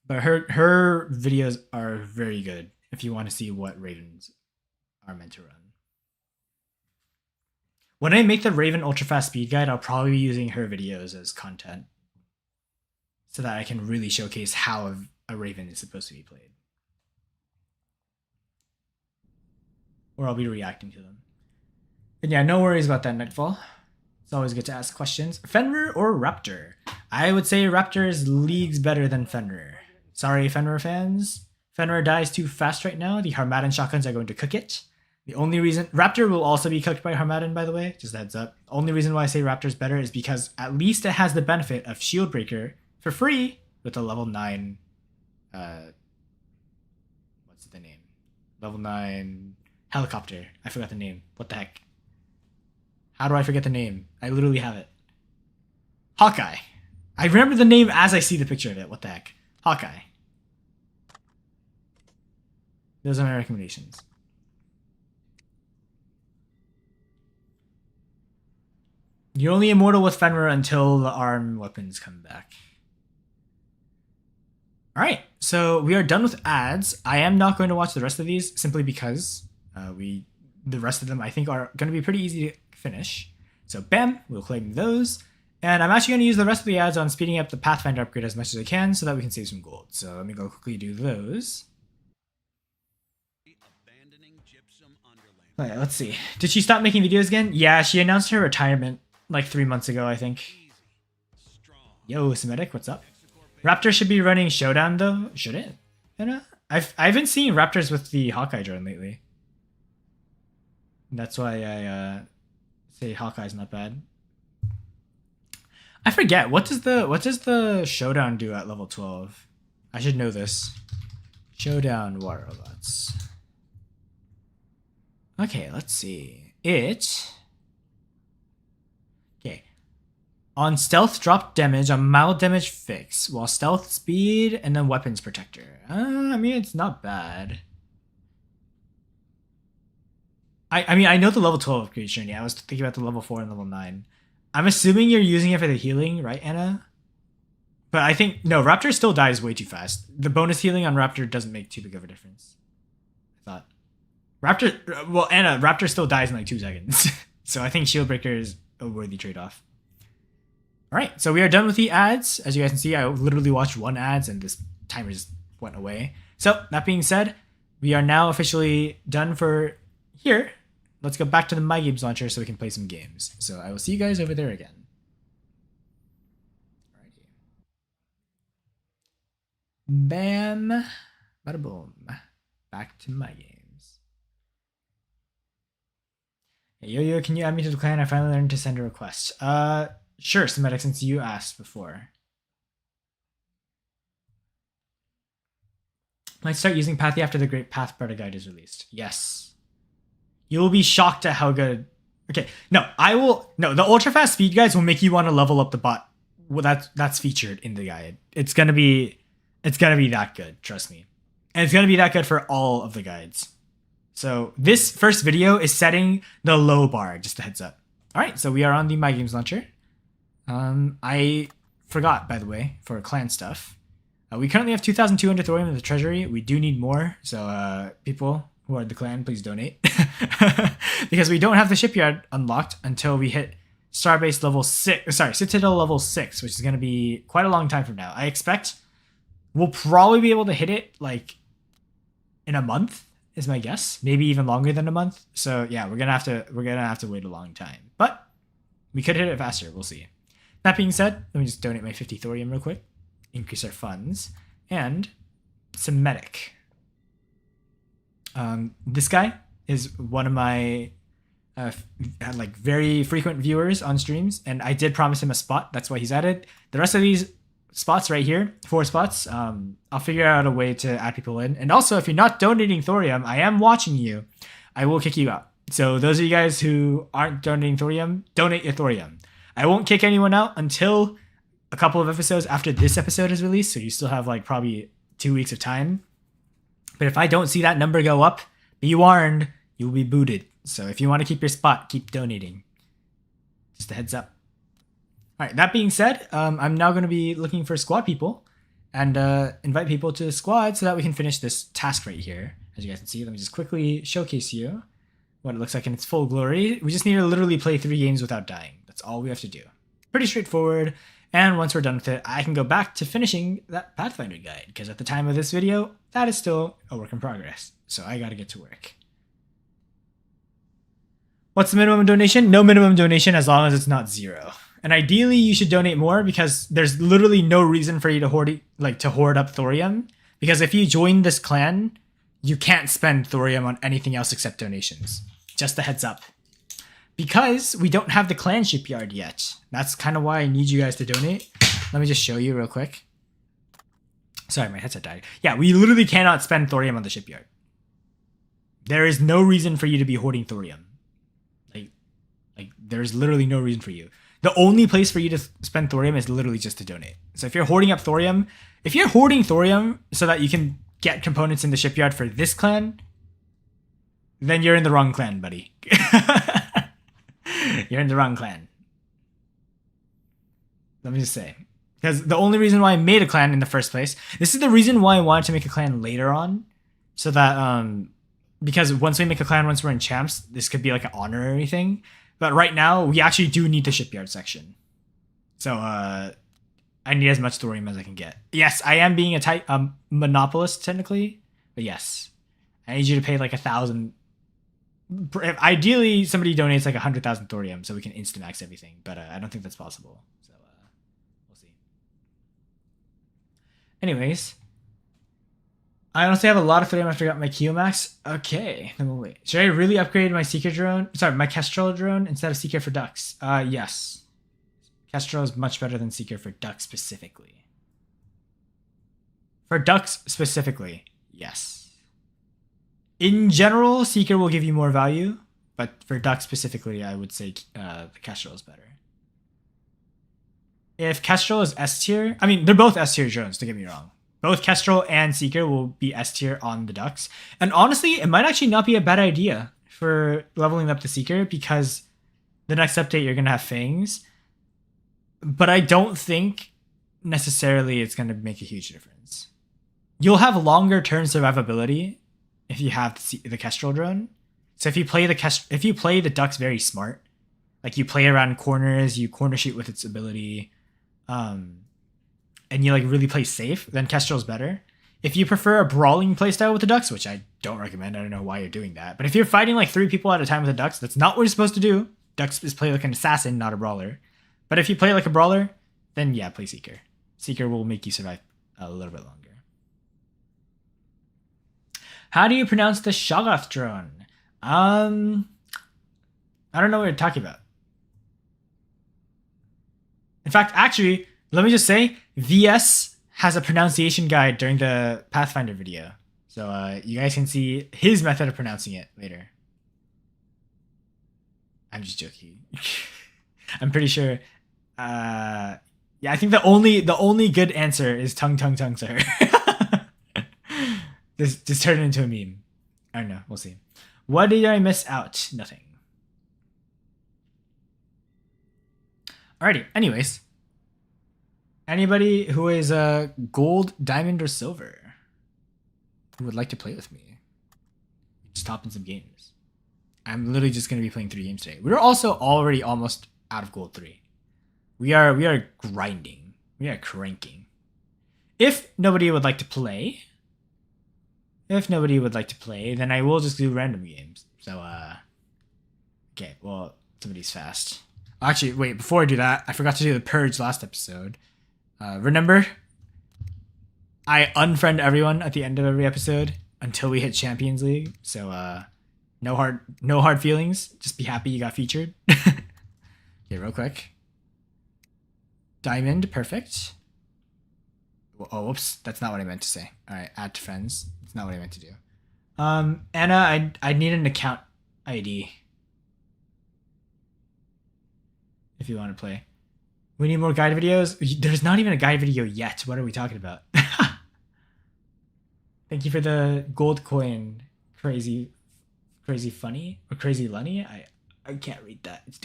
But her videos are very good if you want to see what ravens are meant to run. When I make the Raven Ultrafast Speed Guide, I'll probably be using her videos as content so that I can really showcase how a Raven is supposed to be played. Or I'll be reacting to them. And yeah, no worries about that, Nightfall. It's always good to ask questions. Fenrir or Raptor? I would say Raptor is leagues better than Fenrir. Sorry, Fenrir fans. Fenrir dies too fast right now. The Harmattan shotguns are going to cook it. The only reason... Raptor will also be cooked by Harmattan, by the way. Just a heads up. The only reason why I say Raptor's better is because at least it has the benefit of Shield Breaker for free with a level 9... what's the name? Level 9 helicopter. I forgot the name. What the heck? How do I forget the name? I literally have it. Hawkeye. I remember the name as I see the picture of it. What the heck? Hawkeye. Those are my recommendations. You're only immortal with Fenrir until the arm weapons come back. Alright, so we are done with ads. I am not going to watch the rest of these simply because the rest of them I think are going to be pretty easy to finish. So bam, we'll claim those. And I'm actually going to use the rest of the ads on speeding up the Pathfinder upgrade as much as I can so that we can save some gold. So let me go quickly do those. Alright, let's see. Did she stop making videos again? Yeah, she announced her retirement like 3 months ago, I think. Yo, Semitic, what's up? Raptor should be running Showdown though. Should it? You know? I haven't seen Raptors with the Hawkeye drone lately. That's why I say Hawkeye's not bad. I forget, what does the Showdown do at level 12? I should know this. Showdown War Robots. Okay, let's see. Okay. On stealth, drop damage. On mild damage, fix. While stealth, speed, and then weapons protector. I mean, it's not bad. I mean, I know the level 12 upgrade journey. I was thinking about the level 4 and level 9. I'm assuming you're using it for the healing, right, Anna? But I think... No, Raptor still dies way too fast. The bonus healing on Raptor doesn't make too big of a difference. I thought. Raptor... Well, Anna, Raptor still dies in like 2 seconds. So I think Shield Breaker is a worthy trade-off. Alright, so we are done with the ads. As you guys can see, I literally watched 1 ads and this timer just went away. So, that being said, we are now officially done for here. Let's go back to the My Games launcher so we can play some games. So I will see you guys over there again. Alrighty. Bam. Bada boom. Back to My Games. Hey, Yo-Yo, can you add me to the clan? I finally learned to send a request. Sure, Semitic, since you asked before. Might start using Pathy after the Great Path Builder Guide is released. Yes. You will be shocked at how good... Okay, no, I will... No, the ultra-fast speed guides will make you want to level up the bot. Well, that's featured in the guide. It's gonna be that good, trust me. And it's gonna be that good for all of the guides. So this first video is setting the low bar, just a heads up. Alright, so we are on the My Games launcher. I forgot, by the way, for clan stuff. We currently have 2,200 thorium in the treasury. We do need more, so people who are the clan, please donate. Because we don't have the shipyard unlocked until we hit Starbase level 6, sorry, Citadel level 6, which is going to be quite a long time from now. I expect we'll probably be able to hit it like in a month, is my guess. Maybe even longer than a month. So yeah, we're gonna have to wait a long time. But we could hit it faster, we'll see. That being said, let me just donate my 50 thorium real quick. Increase our funds. And some medic. This guy is one of my like very frequent viewers on streams, and I did promise him a spot. That's why he's added. The rest of these spots right here, 4 spots, I'll figure out a way to add people in. And also, if you're not donating thorium, I am watching you. I will kick you out. So those of you guys who aren't donating thorium, donate your thorium. I won't kick anyone out until a couple of episodes after this episode is released. So you still have like probably 2 weeks of time. But if I don't see that number go up, be warned, you will be booted. So if you want to keep your spot, keep donating. Just a heads up. All right, that being said, I'm now going to be looking for squad people and invite people to the squad so that we can finish this task right here. As you guys can see, let me just quickly showcase you what it looks like in its full glory. We just need to literally play 3 games without dying. That's all we have to do. Pretty straightforward. And once we're done with it, I can go back to finishing that Pathfinder guide, because at the time of this video, that is still a work in progress. So I gotta get to work. What's the minimum donation? No minimum donation as long as it's not 0. And ideally, you should donate more because there's literally no reason for you to hoard up thorium. Because if you join this clan, you can't spend thorium on anything else except donations. Just a heads up. Because we don't have the clan shipyard yet. That's kind of why I need you guys to donate. Let me just show you real quick. Sorry, my headset died. Yeah, we literally cannot spend thorium on the shipyard. There is no reason for you to be hoarding thorium. Like there's literally no reason for you. The only place for you to spend thorium is literally just to donate. So if you're hoarding up thorium, if you're hoarding thorium so that you can get components in the shipyard for this clan, then you're in the wrong clan, buddy. You're in the wrong clan. Let me just say. Because the only reason why I made a clan in the first place, this is the reason why I wanted to make a clan later on. So that, because once we make a clan, once we're in champs, this could be like an honorary thing. But right now, we actually do need the shipyard section. So, I need as much thorium as I can get. Yes, I am being a monopolist technically. But yes, I need you to pay like 1,000. Ideally, somebody donates like 100,000 thorium so we can Instamax everything, but I don't think that's possible. So we'll see. Anyways, I honestly have a lot of thorium after I got my Kiomax. Okay, then we'll wait. Should I really upgrade my Seeker drone? Sorry, my Kestrel drone instead of Seeker for ducks? Yes. Kestrel is much better than Seeker for ducks specifically. For ducks specifically, yes. In general, Seeker will give you more value, but for ducks specifically, I would say the Kestrel is better. If Kestrel is S tier, I mean, they're both S tier drones, don't get me wrong. Both Kestrel and Seeker will be S tier on the ducks. And honestly, it might actually not be a bad idea for leveling up the Seeker because the next update you're going to have fangs. But I don't think necessarily it's going to make a huge difference. You'll have longer term survivability if you have the Kestrel drone. So if you play the ducks very smart, like you play around corners, you corner shoot with its ability, and you like really play safe, then Kestrel's better. If you prefer a brawling playstyle with the ducks, which I don't recommend, I don't know why you're doing that. But if you're fighting like 3 people at a time with the ducks, that's not what you're supposed to do. Ducks is play like an assassin, not a brawler. But if you play like a brawler, then yeah, play Seeker. Seeker will make you survive a little bit longer. How do you pronounce the Shoggoth drone? I don't know what you're talking about. In fact, actually, let me just say, VS has a pronunciation guide during the Pathfinder video. So you guys can see his method of pronouncing it later. I'm just joking. I'm pretty sure. Yeah, I think the only good answer is tongue, sir. Just turn it into a meme. I don't know. We'll see. What did I miss out? Nothing. Alrighty. Anyways. Anybody who is gold, diamond, or silver who would like to play with me, just hop in some games. I'm literally just going to be playing 3 games today. We're also already almost out of gold 3. We are grinding. We are cranking. If nobody would like to play, then I will just do random games. So, okay, well, somebody's fast. Actually, wait, before I do that, I forgot to do the purge last episode. Remember, I unfriend everyone at the end of every episode until we hit Champions League. So, no hard feelings. Just be happy you got featured. Okay, real quick. Diamond, perfect. Oh, whoops, that's not what I meant to say. All right, add to friends. That's not what I meant to do. Anna, I need an account ID. If you want to play. We need more guide videos. There's not even a guide video yet. What are we talking about? Thank you for the gold coin. Crazy funny or crazy Lunny. I can't read that. It's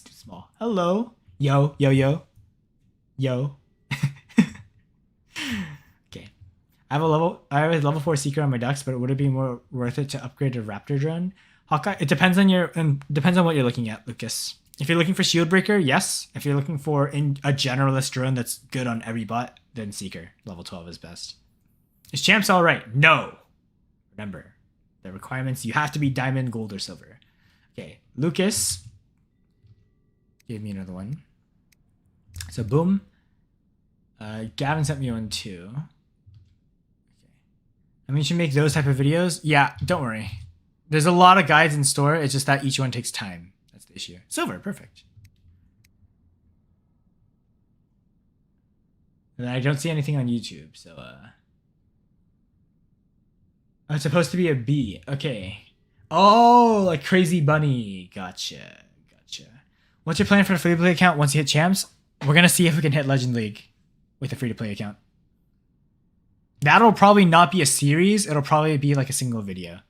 too small. Hello. Yo, yo, yo. Yo. Okay. I have a level 4 seeker on my ducks, but would it be more worth it to upgrade to Raptor drone? Hawkeye, it depends on what you're looking at, Lucas. If you're looking for shield breaker, yes. If you're looking for a generalist drone that's good on every bot, then seeker. Level 12 is best. Is champs all right? No. Remember, the requirements, you have to be diamond, gold, or silver. Okay, Lucas gave me another one. So boom. Gavin sent me one too. Okay. I mean, you should make those type of videos. Yeah, don't worry. There's a lot of guides in store. It's just that each one takes time. That's the issue. Silver, perfect. And I don't see anything on YouTube, so oh, it's supposed to be a B. Okay. Oh, like Crazy Bunny. Gotcha. What's your plan for the free-to-play account once you hit champs? We're gonna see if we can hit Legend League with a free-to-play account. That'll probably not be a series. It'll probably be like a single video.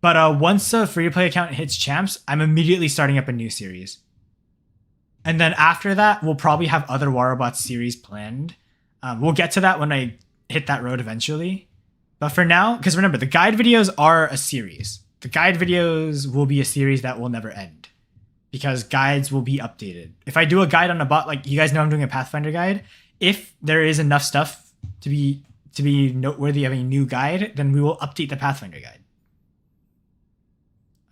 But once a free-to-play account hits champs, I'm immediately starting up a new series. And then after that, we'll probably have other Warobots series planned. We'll get to that when I hit that road eventually. But for now, because remember, the guide videos are a series. The guide videos will be a series that will never end. Because guides will be updated. If I do a guide on a bot, like you guys know I'm doing a Pathfinder guide, if there is enough stuff to be noteworthy of a new guide, then we will update the Pathfinder guide.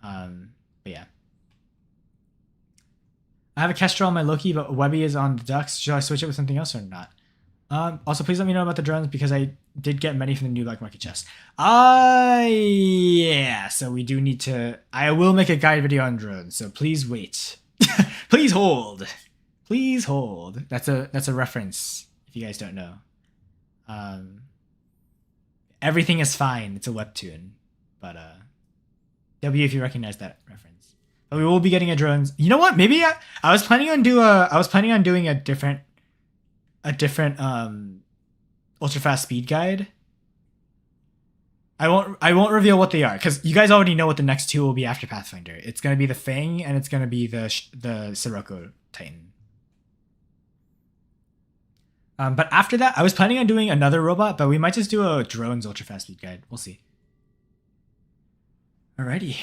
But yeah. I have a Kestrel on my Loki, but Webby is on the Ducks. Should I switch it with something else or not? Also, please let me know about the drones because I did get many from the new black market chest. Yeah. So we do need to. I will make a guide video on drones. So please wait. Please hold. Please hold. That's a reference. If you guys don't know. Everything is fine. It's a webtoon, but W if you recognize that reference. But we will be getting a drones. You know what? Maybe I was planning on doing a different ultra fast speed guide. I won't reveal what they are because you guys already know what the next two will be after Pathfinder. It's gonna be the Fang and it's gonna be the Sirocco Titan. But after that, I was planning on doing another robot, but we might just do a drones ultra fast speed guide. We'll see. Alrighty.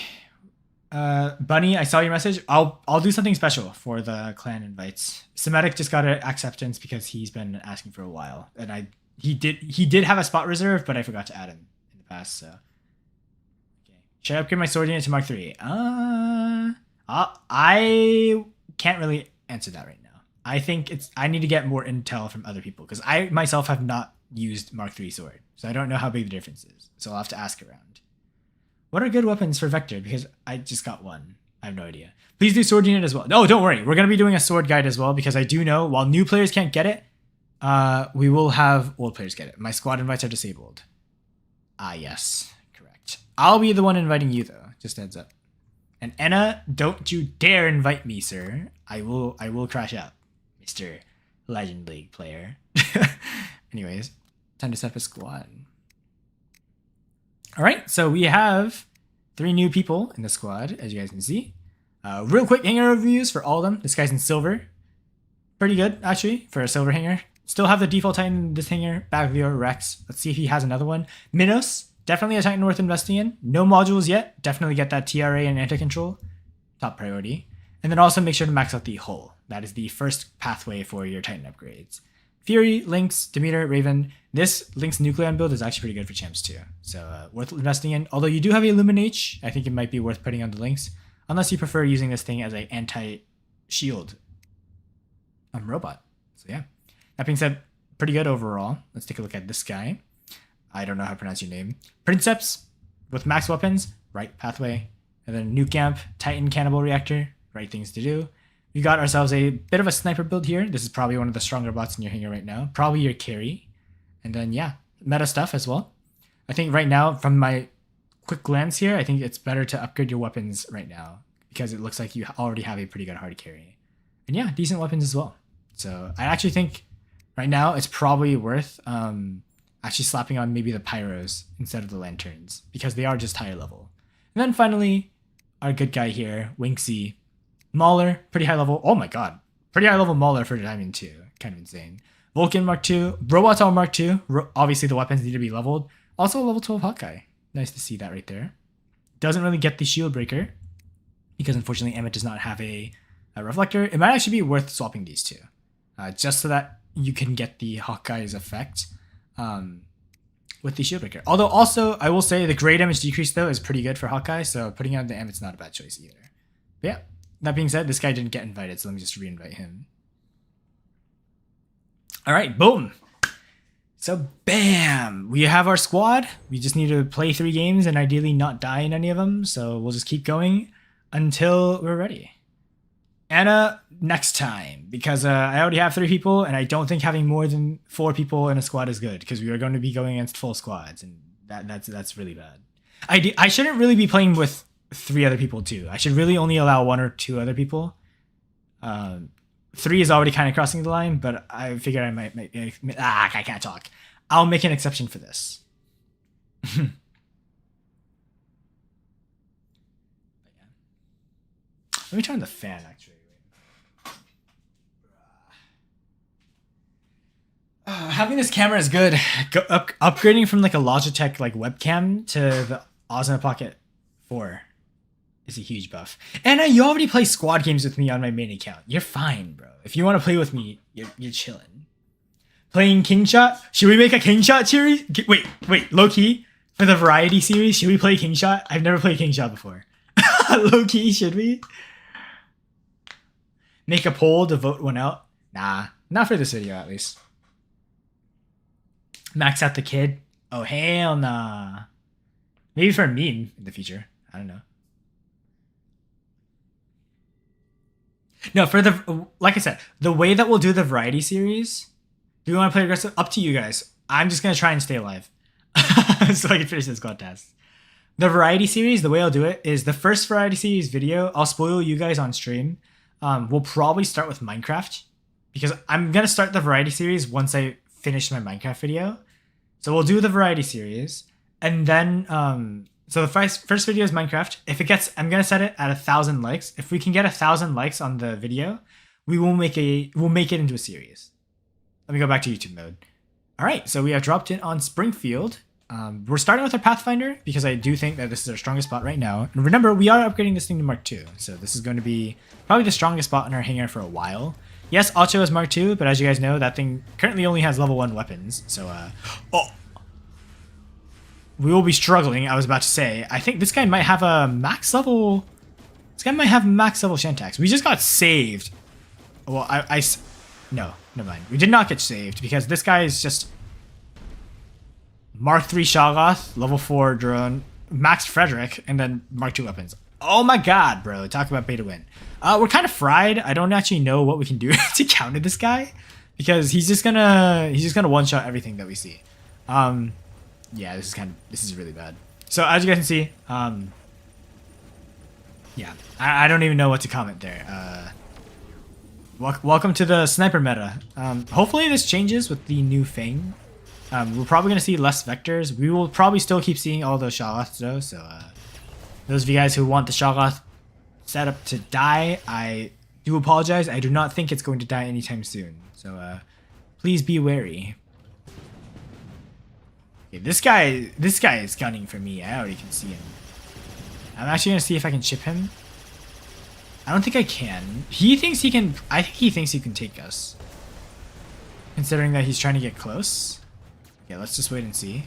Bunny, I saw your message. I'll do something special for the clan invites. Semitic just got an acceptance because he's been asking for a while, and he did have a spot reserved, but I forgot to add him in the past. So, okay, should I upgrade my sword unit to Mark III? I can't really answer that right now. I think I need to get more intel from other people because I myself have not used Mark III sword, so I don't know how big the difference is. So I'll have to ask around. What are good weapons for Vector? Because I just got one. I have no idea. Please do sword unit as well. No, don't worry. We're going to be doing a sword guide as well because I do know while new players can't get it, we will have old players get it. My squad invites are disabled. Yes. Correct. I'll be the one inviting you though. Just a heads up. And Anna, don't you dare invite me, sir. I will crash out, Mr. Legend League player. Anyways, time to set up a squad. All right, so we have 3 new people in the squad, as you guys can see. Real quick hanger reviews for all of them. This guy's in silver. Pretty good, actually, for a silver hanger. Still have the default Titan, this hanger, Baglio, Rex. Let's see if he has another one. Minos, definitely a Titan worth investing in. No modules yet. Definitely get that TRA and anti-control. Top priority. And then also make sure to max out the hull. That is the first pathway for your Titan upgrades. Fury, Lynx, Demeter, Raven. This Lynx Nucleon build is actually pretty good for champs too. So worth investing in. Although you do have a Illuminate, I think it might be worth putting on the Lynx. Unless you prefer using this thing as an anti-shield robot. So yeah. That being said, pretty good overall. Let's take a look at this guy. I don't know how to pronounce your name. Princeps with max weapons, right pathway. And then Nuke Amp, Titan Cannibal Reactor, right things to do. We got ourselves a bit of a sniper build here. This is probably one of the stronger bots in your hanger right now. Probably your carry. And then, yeah, meta stuff as well. I think right now, from my quick glance here, I think it's better to upgrade your weapons right now because it looks like you already have a pretty good hard carry. And yeah, decent weapons as well. So I actually think right now it's probably worth actually slapping on maybe the pyros instead of the lanterns because they are just higher level. And then finally, our good guy here, Winksy. Mauler, pretty high level. Oh my god. Pretty high level Mauler for Diamond 2. Kind of insane. Vulcan Mark 2. Robots all Mark 2. Obviously the weapons need to be leveled. Also a level 12 Hawkeye. Nice to see that right there. Doesn't really get the shield breaker. Because unfortunately Emmett does not have a reflector. It might actually be worth swapping these two. Just so that you can get the Hawkeye's effect. With the shield breaker. Although also, I will say the gray damage decrease though is pretty good for Hawkeye, so putting out the Emmett's not a bad choice either. But yeah, that being said, this guy didn't get invited, so let me just re-invite him. Alright, boom! So bam! We have our squad. We just need to play 3 games and ideally not die in any of them, so we'll just keep going until we're ready. Anna, next time, because I already have 3 people, and I don't think having more than 4 people in a squad is good, because we are going to be going against full squads, and that's really bad. I shouldn't really be playing with 3 other people too. I should really only allow 1 or 2 other people. 3 is already kind of crossing the line, but I figured I might I can't talk. I'll make an exception for this. Let me turn the fan, actually. Having this camera is good. Upgrading from like a Logitech like webcam to the Osmo Pocket 4 is a huge buff. Anna, you already play squad games with me on my main account. You're fine, bro. If you want to play with me, you're chilling. Playing King Shot? Should we make a King Shot series? Wait, low key for the variety series. Should we play King Shot? I've never played King Shot before. Low key, should we? Make a poll to vote one out? Nah, not for this video at least. Max out the kid? Oh, hell nah. Maybe for a meme in the future. I don't know. No, for the, like I said, the way that we'll do the variety series, do we want to play aggressive? Up to you guys. I'm just going to try and stay alive. So I can finish this squad task. The variety series, the way I'll do it is the first variety series video, I'll spoil you guys on stream. We'll probably start with Minecraft because I'm going to start the variety series once I finish my Minecraft video. So we'll do the variety series and then, so the first video is Minecraft. If it gets, I'm going to set it at 1,000 likes. If we can get 1,000 likes on the video, we'll make it into a series. Let me go back to YouTube mode. All right. So we have dropped in on Springfield. We're starting with our Pathfinder because I do think that this is our strongest spot right now. And remember, we are upgrading this thing to Mark II. So this is going to be probably the strongest spot in our hangar for a while. Yes, Ocho is Mark II, but as you guys know, that thing currently only has level 1 weapons. So, we will be struggling, I was about to say. I think this guy might have a max level... This guy might have max level Shantax. We just got saved. Well, no, never mind. We did not get saved because this guy is just... Mark III Shoggoth, level 4 drone, maxed Frederick, and then Mark II weapons. Oh my god, bro. Talk about beta win. We're kind of fried. I don't actually know what we can do to counter this guy because he's just gonna one-shot everything that we see. Yeah, this is really bad. So as you guys can see, yeah, I don't even know what to comment there. Welcome to the sniper meta. Hopefully this changes with the new Fang. We're probably gonna see less vectors. We will probably still keep seeing all those Shoggoths though. So those of you guys who want the Shoggoth setup to die, I do apologize. I do not think it's going to die anytime soon. So please be wary. Okay, this guy is gunning for me. I already can see him. I'm actually gonna see if I can chip him. I don't think I can. He thinks he can. I think he thinks he can take us. Considering that he's trying to get close. Yeah, let's just wait and see.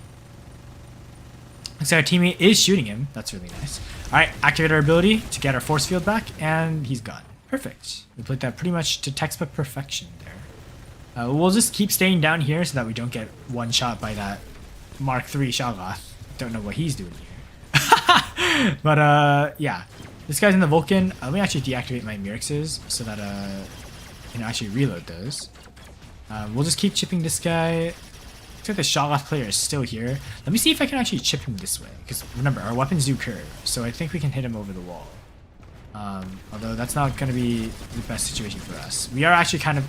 Looks like our teammate is shooting him. That's really nice. Alright, activate our ability to get our force field back, and he's gone. Perfect. We played that pretty much to textbook perfection there. We'll just keep staying down here so that we don't get one shot by that Mark III Shoggoth. Don't know what he's doing here. But yeah. This guy's in the Vulcan. Let me actually deactivate my Mirexes so that I can actually reload those. We'll just keep chipping this guy. Looks like the Shoggoth player is still here. Let me see if I can actually chip him this way. Because remember, our weapons do curve. So I think we can hit him over the wall. Although that's not going to be the best situation for us. We are actually kind of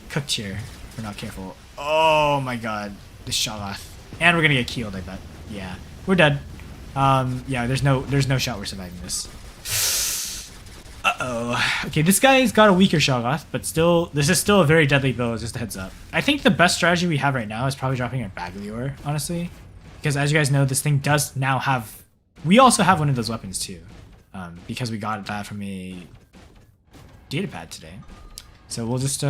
cooked here if we're not careful. Oh my god. This Shoggoth. And we're going to get killed, I bet. Yeah. We're dead. Yeah, there's no shot we're surviving this. Uh-oh. Okay, this guy's got a weaker Shoggoth, but still, this is still a very deadly build, just a heads up. I think the best strategy we have right now is probably dropping our Baglior, honestly. Because as you guys know, this thing does now have... We also have one of those weapons too. Because we got that from a datapad today. So we'll just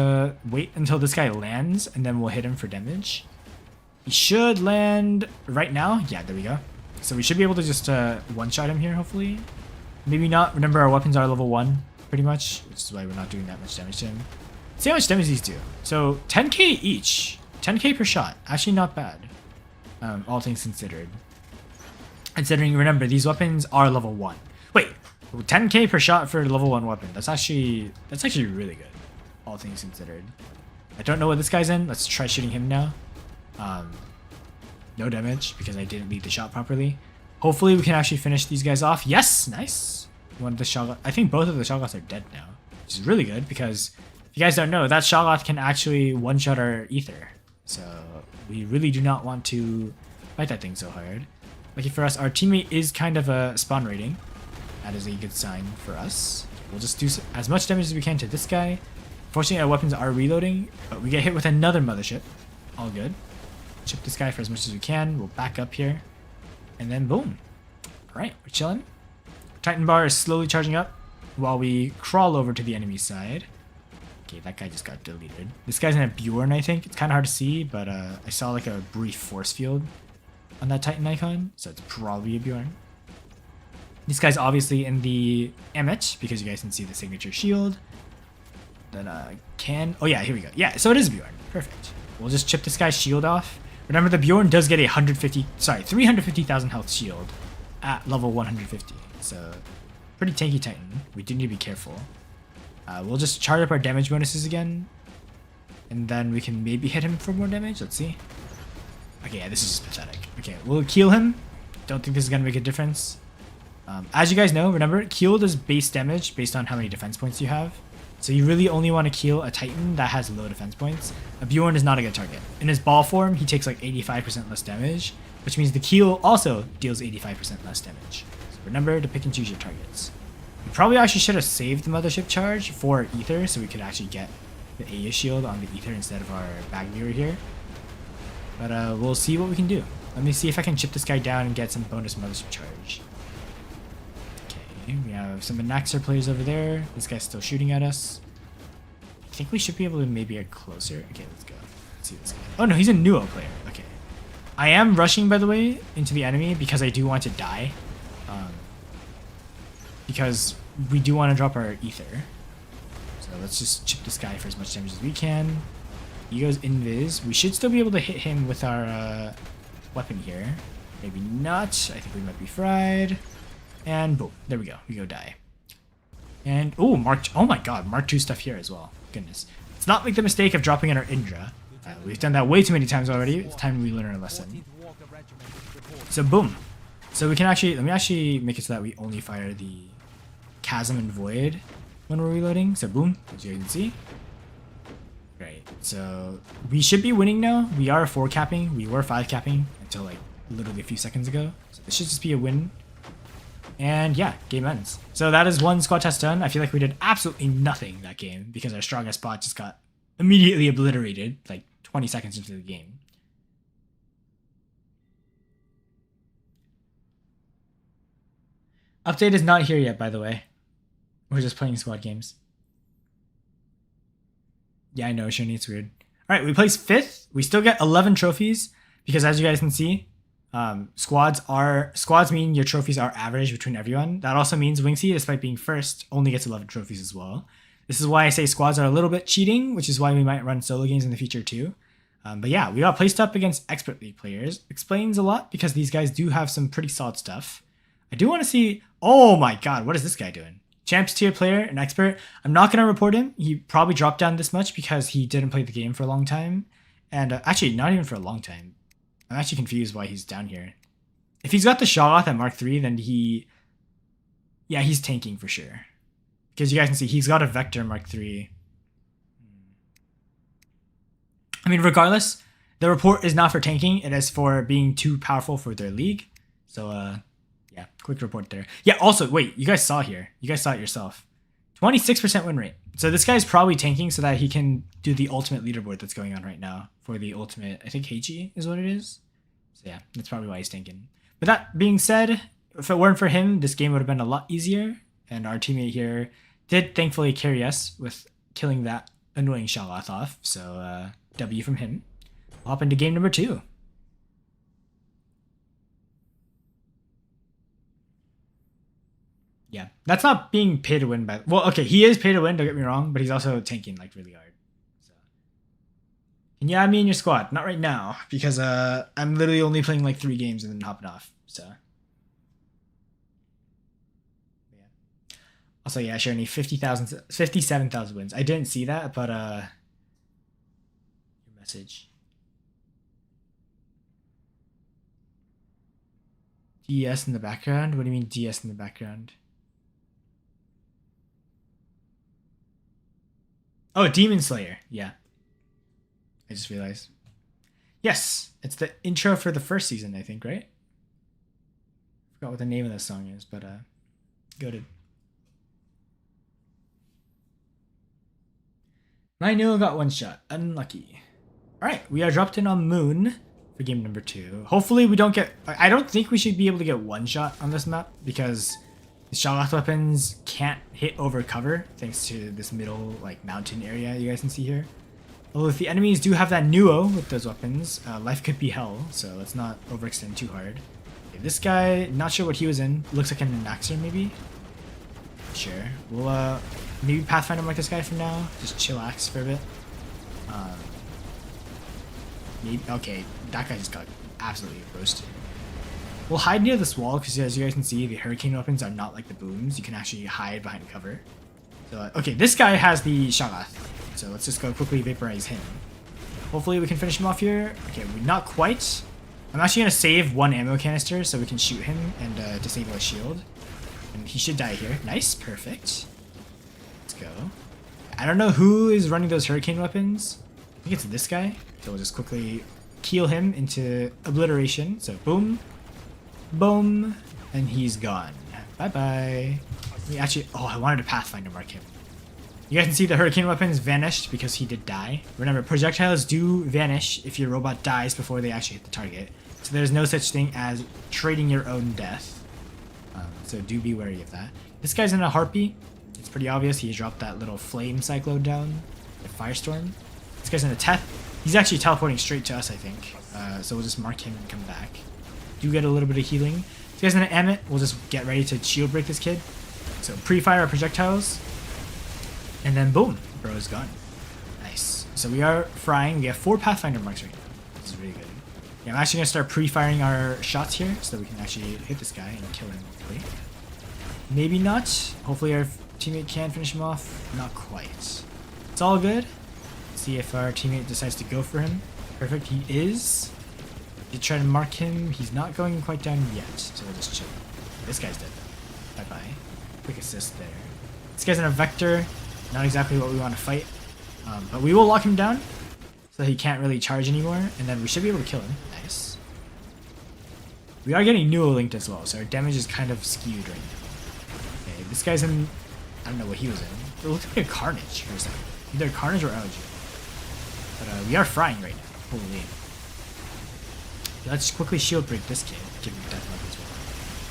wait until this guy lands, and then we'll hit him for damage. He should land right now. Yeah, there we go. So we should be able to just one-shot him here, hopefully. Maybe not. Remember, our weapons are level 1, pretty much, which is why we're not doing that much damage to him. See how much damage these do. So 10k each. 10k per shot. Actually not bad. All things considered. Considering, remember, these weapons are level 1. Wait, 10k per shot for a level 1 weapon. That's actually really good. All things considered. I don't know what this guy's in. Let's try shooting him now. No damage because I didn't lead the shot properly. Hopefully we can actually finish these guys off. Yes, nice. One of the Shoggoth. I think both of the Shoggoths are dead now, which is really good because if you guys don't know, that Shoggoth can actually one-shot our Ether. So we really do not want to fight that thing so hard. Lucky for us, our teammate is kind of a spawn rating. That is a good sign for us. We'll just do as much damage as we can to this guy. Fortunately, our weapons are reloading, but we get hit with another mothership. All good. Chip this guy for as much as we can. We'll back up here. And then boom. Alright, we're chilling. Titan bar is slowly charging up while we crawl over to the enemy side. Okay, that guy just got deleted. This guy's in a Bjorn, I think. It's kind of hard to see, but I saw like a brief force field on that Titan icon, so it's probably a Bjorn. This guy's obviously in the Emmet, because you guys can see the signature shield. Then oh yeah, here we go. Yeah, so it is Bjorn. Perfect. We'll just chip this guy's shield off. Remember, the Bjorn does get a 350,000 health shield at level 150. So, pretty tanky Titan. We do need to be careful. We'll just charge up our damage bonuses again. And then we can maybe hit him for more damage. Let's see. Okay, yeah, this is just pathetic. Okay, we'll Keel him. Don't think this is going to make a difference. As you guys know, remember, Keel does base damage based on how many defense points you have. So you really only want to Keel a Titan that has low defense points. A Bjorn is not a good target. In his ball form, he takes like 85% less damage, which means the Keel also deals 85% less damage. So remember to pick and choose your targets. We probably actually should have saved the Mothership charge for Ether so we could actually get the Aya shield on the Ether instead of our Baglior here. But we'll see what we can do. Let me see if I can chip this guy down and get some bonus Mothership charge. We have some Anaxar players over there. This guy's still shooting at us. I think we should be able to maybe get closer. Okay, let's go. Let's see this guy. Oh no, he's a Nuo player. Okay. I am rushing, by the way, into the enemy because I do want to die. Because we do want to drop our Ether. So let's just chip this guy for as much damage as we can. He goes invis. We should still be able to hit him with our weapon here. Maybe not. I think we might be fried. And boom, there we go. We go die. And oh, oh my god, Mark 2 stuff here as well. Goodness. Let's not make the mistake of dropping in our Indra. We've done that way too many times already. It's time we learn our lesson. So boom. So we can actually, let me actually make it so that we only fire the Chasm and Void when we're reloading. So boom, as you can see. Great. So we should be winning now. We are 4 capping. We were 5 capping until like literally a few seconds ago. So this should just be a win. And yeah, game ends. So that is one squad test done. I feel like we did absolutely nothing that game because our strongest spot just got immediately obliterated like 20 seconds into the game. Update is not here yet, by the way. We're just playing squad games. Yeah, I know, Shoni, it's weird. Alright, we placed 5th. We still get 11 trophies because as you guys can see, squads mean your trophies are average between everyone. That also means Wingsy, despite being first, only gets 11 trophies as well. This is why I say squads are a little bit cheating, which is why we might run solo games in the future too. But yeah, we got placed up against Expert League players. Explains a lot because these guys do have some pretty solid stuff. I do want to see... Oh my god, what is this guy doing? Champs tier player, an expert. I'm not going to report him. He probably dropped down this much because he didn't play the game for a long time. And actually, not even for a long time. I'm actually confused why he's down here. If he's got the Shoggoth at Mark 3, then yeah, he's tanking for sure. Because you guys can see, he's got a Vector Mark 3. I mean, regardless, the report is not for tanking. It is for being too powerful for their league. So, yeah, quick report there. Yeah, also, wait, you guys saw here. You guys saw it yourself. 26% win rate. So this guy's probably tanking so that he can do the ultimate leaderboard that's going on right now for the ultimate. I think Heichi is what it is. So yeah, that's probably why he's tanking. But that being said, if it weren't for him, this game would have been a lot easier. And our teammate here did thankfully carry us with killing that annoying Shaloth off. So W from him. We'll hop into game number 2. Yeah, that's not being pay to win by. Well, okay, he is pay to win. Don't get me wrong, but he's also tanking like really hard. So, can you add me in your squad? Not right now because I'm literally only playing like 3 games and then hopping off. So, yeah. Also, yeah, sure. I need 57,000 wins. I didn't see that, but your message. DS in the background. What do you mean DS in the background? Oh, Demon Slayer. Yeah. I just realized. Yes, it's the intro for the first season, I think, right? Forgot what the name of the song is, but go to. I knew I got one shot. Unlucky. All right, we are dropped in on Moon for game number 2. Hopefully we don't get. I don't think we should be able to get one shot on this map because the Shaloth weapons can't hit over cover thanks to this middle like mountain area you guys can see here. Although if the enemies do have that Nuo with those weapons, life could be hell, so let's not overextend too hard. Okay, this guy, not sure what he was in. Looks like an Anaxer maybe? Sure. We'll maybe Pathfinder mark this guy for now. Just chillax for a bit. Maybe, okay, that guy just got absolutely roasted. We'll hide near this wall because as you guys can see, the hurricane weapons are not like the booms. You can actually hide behind cover. So, okay, this guy has the Shaloth. So let's just go quickly vaporize him. Hopefully we can finish him off here. Okay, not quite. I'm actually going to save 1 ammo canister so we can shoot him and disable his shield. And he should die here. Nice, perfect. Let's go. I don't know who is running those hurricane weapons. I think it's this guy. So we'll just quickly keel him into obliteration. So boom, boom, and he's gone. Bye-bye. We actually, oh, I wanted to Pathfinder mark him. You guys can see the hurricane weapons vanished because he did die. Remember, projectiles do vanish if your robot dies before they actually hit the target. So there's no such thing as trading your own death. So do be wary of that. This guy's in a Harpy. It's pretty obvious. He dropped that little flame cyclone down. The Firestorm. This guy's in a Teth. He's actually teleporting straight to us, I think. So we'll just mark him and come back. Do get a little bit of healing. This guy's in an Amit. We'll just get ready to shield break this kid. So pre-fire our projectiles. And then boom, bro is gone. Nice. So we are frying. We have 4 Pathfinder marks right now. This is really good. Yeah, I'm actually going to start pre-firing our shots here so that we can actually hit this guy and kill him hopefully. Maybe not. Hopefully our teammate can finish him off. Not quite. It's all good. Let's see if our teammate decides to go for him. Perfect, he is. Did try to mark him. He's not going quite down yet, so we'll just chill. This guy's dead though. Bye-bye. Quick assist there. This guy's in a Vector. Not exactly what we want to fight. But we will lock him down so he can't really charge anymore. And then we should be able to kill him. Nice. We are getting Nuo linked as well, so our damage is kind of skewed right now. Okay, this guy's in... I don't know what he was in. It looks like a Carnage for a second. Either Carnage or Allergy. But we are frying right now. Holy. Let's quickly shield break this kid. Give him death mark as well.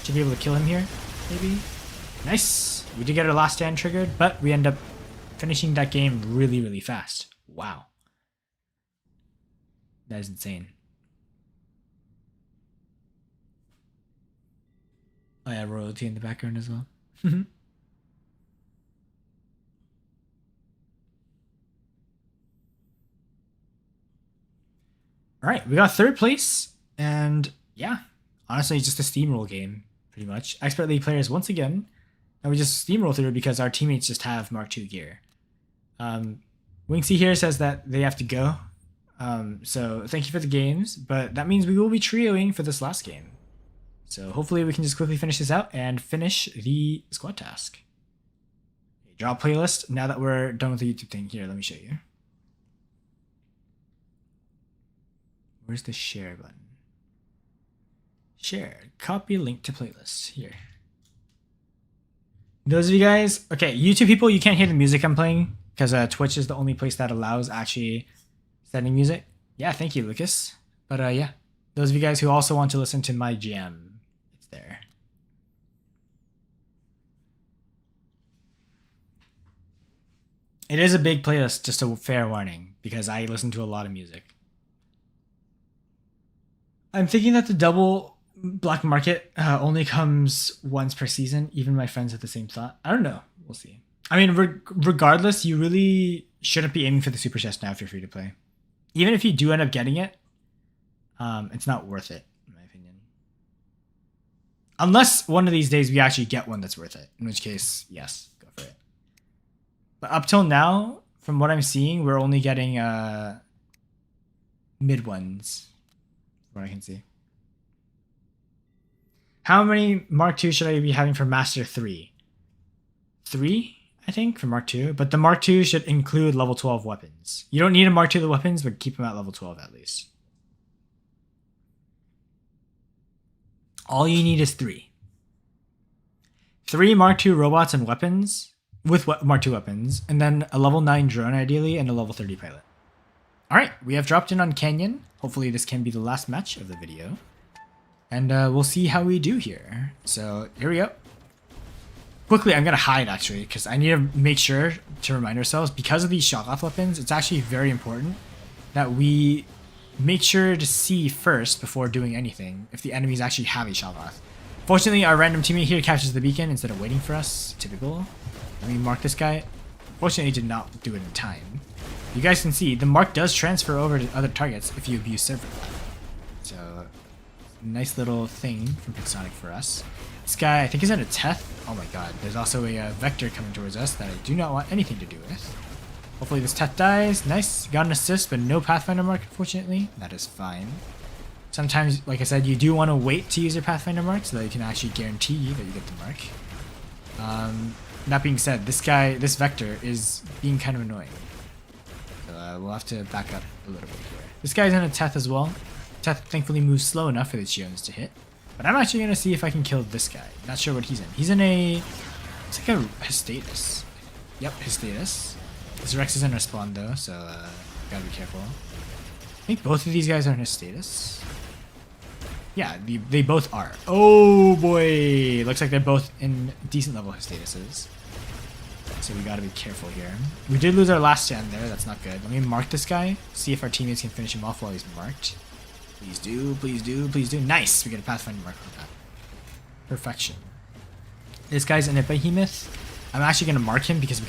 Should be able to kill him here, maybe. Nice. We did get our last stand triggered, but we end up finishing that game really, really fast. Wow. That is insane. Oh yeah, royalty in the background as well. All right, we got 3rd place, and yeah, honestly, just a steamroll game, pretty much. Expert League players once again, and we just steamroll through because our teammates just have Mark II gear. Winksy here says that they have to go, so thank you for the games, but that means we will be trioing for this last game. So hopefully we can just quickly finish this out and finish the squad task. Okay, draw playlist. Now that we're done with the YouTube thing, here, let me show you. Where's the share button? Share. Copy link to playlist. Here. Those of you guys, okay, YouTube people, you can't hear the music I'm playing because Twitch is the only place that allows actually sending music. Yeah, thank you, Lucas. But yeah, those of you guys who also want to listen to my jam, it's there. It is a big playlist, just a fair warning, because I listen to a lot of music. I'm thinking that the double black market only comes once per season. Even my friends have the same thought. I don't know. We'll see. I mean, regardless, you really shouldn't be aiming for the super chest now if you're free to play. Even if you do end up getting it, it's not worth it, in my opinion. Unless one of these days we actually get one that's worth it. In which case, yes, go for it. But up till now, from what I'm seeing, we're only getting mid ones. From what I can see. How many Mark II should I be having for Master 3? 3, I think, for Mark II. But the Mark II should include level 12 weapons. You don't need a Mark II weapons, but keep them at level 12 at least. All you need is 3. 3 Mark II robots and weapons with Mark II weapons, and then a level 9 drone ideally, and a level 30 pilot. Alright, we have dropped in on Canyon. Hopefully this can be the last match of the video. And we'll see how we do here. So here we go. Quickly, I'm going to hide actually, because I need to make sure to remind ourselves, because of these shot-off weapons, it's actually very important that we make sure to see first before doing anything if the enemies actually have a shot-off. Fortunately, our random teammate here captures the beacon instead of waiting for us. Typical. Let me mark this guy. Fortunately, did not do it in time. You guys can see the mark does transfer over to other targets if you abuse server. So, nice little thing from Pixonic for us. This guy, I think, is in a Teth. Oh my god, there's also a Vector coming towards us that I do not want anything to do with. Hopefully this Teth dies. Nice. Got an assist, but no Pathfinder mark, unfortunately. That is fine. Sometimes, like I said, you do want to wait to use your Pathfinder mark so that you can actually guarantee that you get the mark. That being said, this Vector is being kind of annoying. So we'll have to back up a little bit here. This guy's in a Teth as well. Teth thankfully moves slow enough for the Geodes to hit. But I'm actually going to see if I can kill this guy. Not sure what he's in. He's in a... It's like a Hestatus. Yep, Hestatus. This Rex is in a spawn though, so gotta be careful. I think both of these guys are in Hestatus. Yeah, they both are. Oh boy! Looks like they're both in decent level Hestatuses. So we gotta be careful here. We did lose our last stand there, that's not good. Let me mark this guy, see if our teammates can finish him off while he's marked. Please do, please do, please do. Nice! We get a Pathfinder mark on that. Perfection. This guy's in a Behemoth. I'm actually gonna mark him because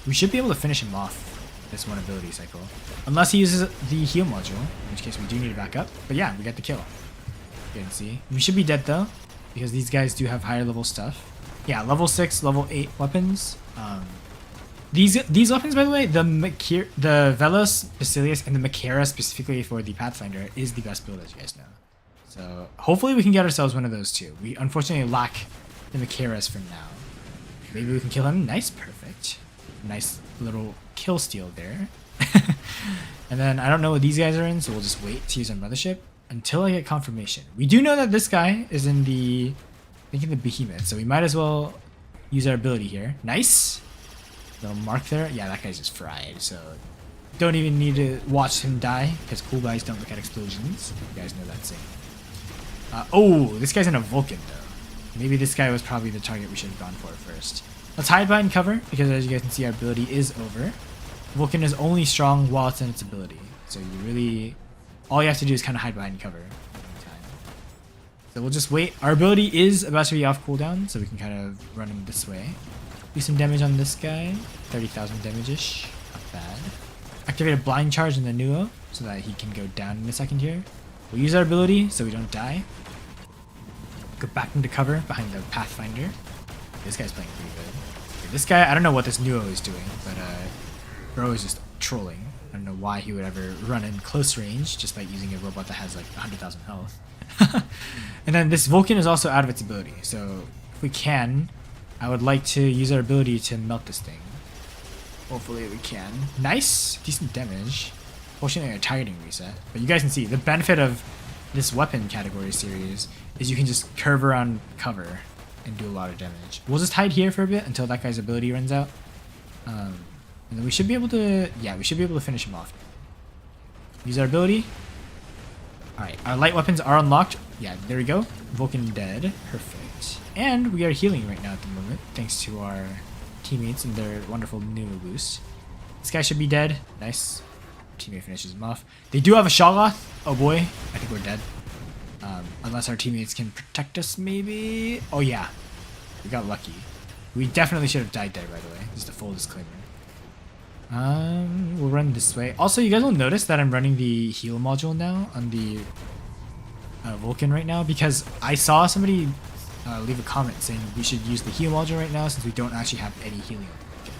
we should be able to finish him off this one ability cycle. Unless he uses the heal module, in which case we do need to back up. But yeah, we got the kill. You can see. We should be dead though, because these guys do have higher level stuff. Yeah, level 6, level 8 weapons. These weapons, by the way, the Velos, Basilius, and the Makara specifically for the Pathfinder is the best build, as you guys know. So hopefully we can get ourselves one of those too. We unfortunately lack the Makaras for now. Maybe we can kill him. Nice, perfect. Nice little kill steal there. And then I don't know what these guys are in, so we'll just wait to use our mothership until I get confirmation. We do know that this guy is in the, I think in the Behemoth, so we might as well use our ability here. Nice. Little mark there. Yeah, that guy's just fried, so don't even need to watch him die, because cool guys don't look at explosions. You guys know that saying. Oh, this guy's in a Vulcan, though. Maybe this guy was probably the target we should have gone for first. Let's hide behind cover, because as you guys can see, our ability is over. Vulcan is only strong while it's in its ability, so you really... all you have to do is kind of hide behind cover. So we'll just wait. Our ability is about to be off cooldown, so we can kind of run him this way. Do some damage on this guy. 30,000 damage-ish. Not bad. Activate a blind charge in the Nuo, so that he can go down in a second here. We'll use our ability, so we don't die. Go back into cover behind the Pathfinder. This guy's playing pretty good. Okay, this guy, I don't know what this Nuo is doing, but bro is just trolling. I don't know why he would ever run in close range just by using a robot that has like 100,000 health. And then this Vulcan is also out of its ability, so if we can, I would like to use our ability to melt this thing. Hopefully we can. Nice! Decent damage. Fortunately a targeting reset. But you guys can see, the benefit of this weapon category series is you can just curve around cover and do a lot of damage. We'll just hide here for a bit until that guy's ability runs out. And then we should be able to, yeah, we should be able to finish him off. Use our ability. Alright, our light weapons are unlocked. Yeah, there we go. Vulcan dead. Perfect. And we are healing right now at the moment, thanks to our teammates and their wonderful new boost. This guy should be dead. Nice. Our teammate finishes him off. They do have a Shoggoth. Oh boy, I think we're dead. Unless our teammates can protect us, maybe? Oh yeah, we got lucky. We definitely should have died there, by the way. Just a full disclaimer. We'll run this way. Also, you guys will notice that I'm running the heal module now on the Vulcan right now because I saw somebody leave a comment saying we should use the heal module right now since we don't actually have any healing on the Vulcan,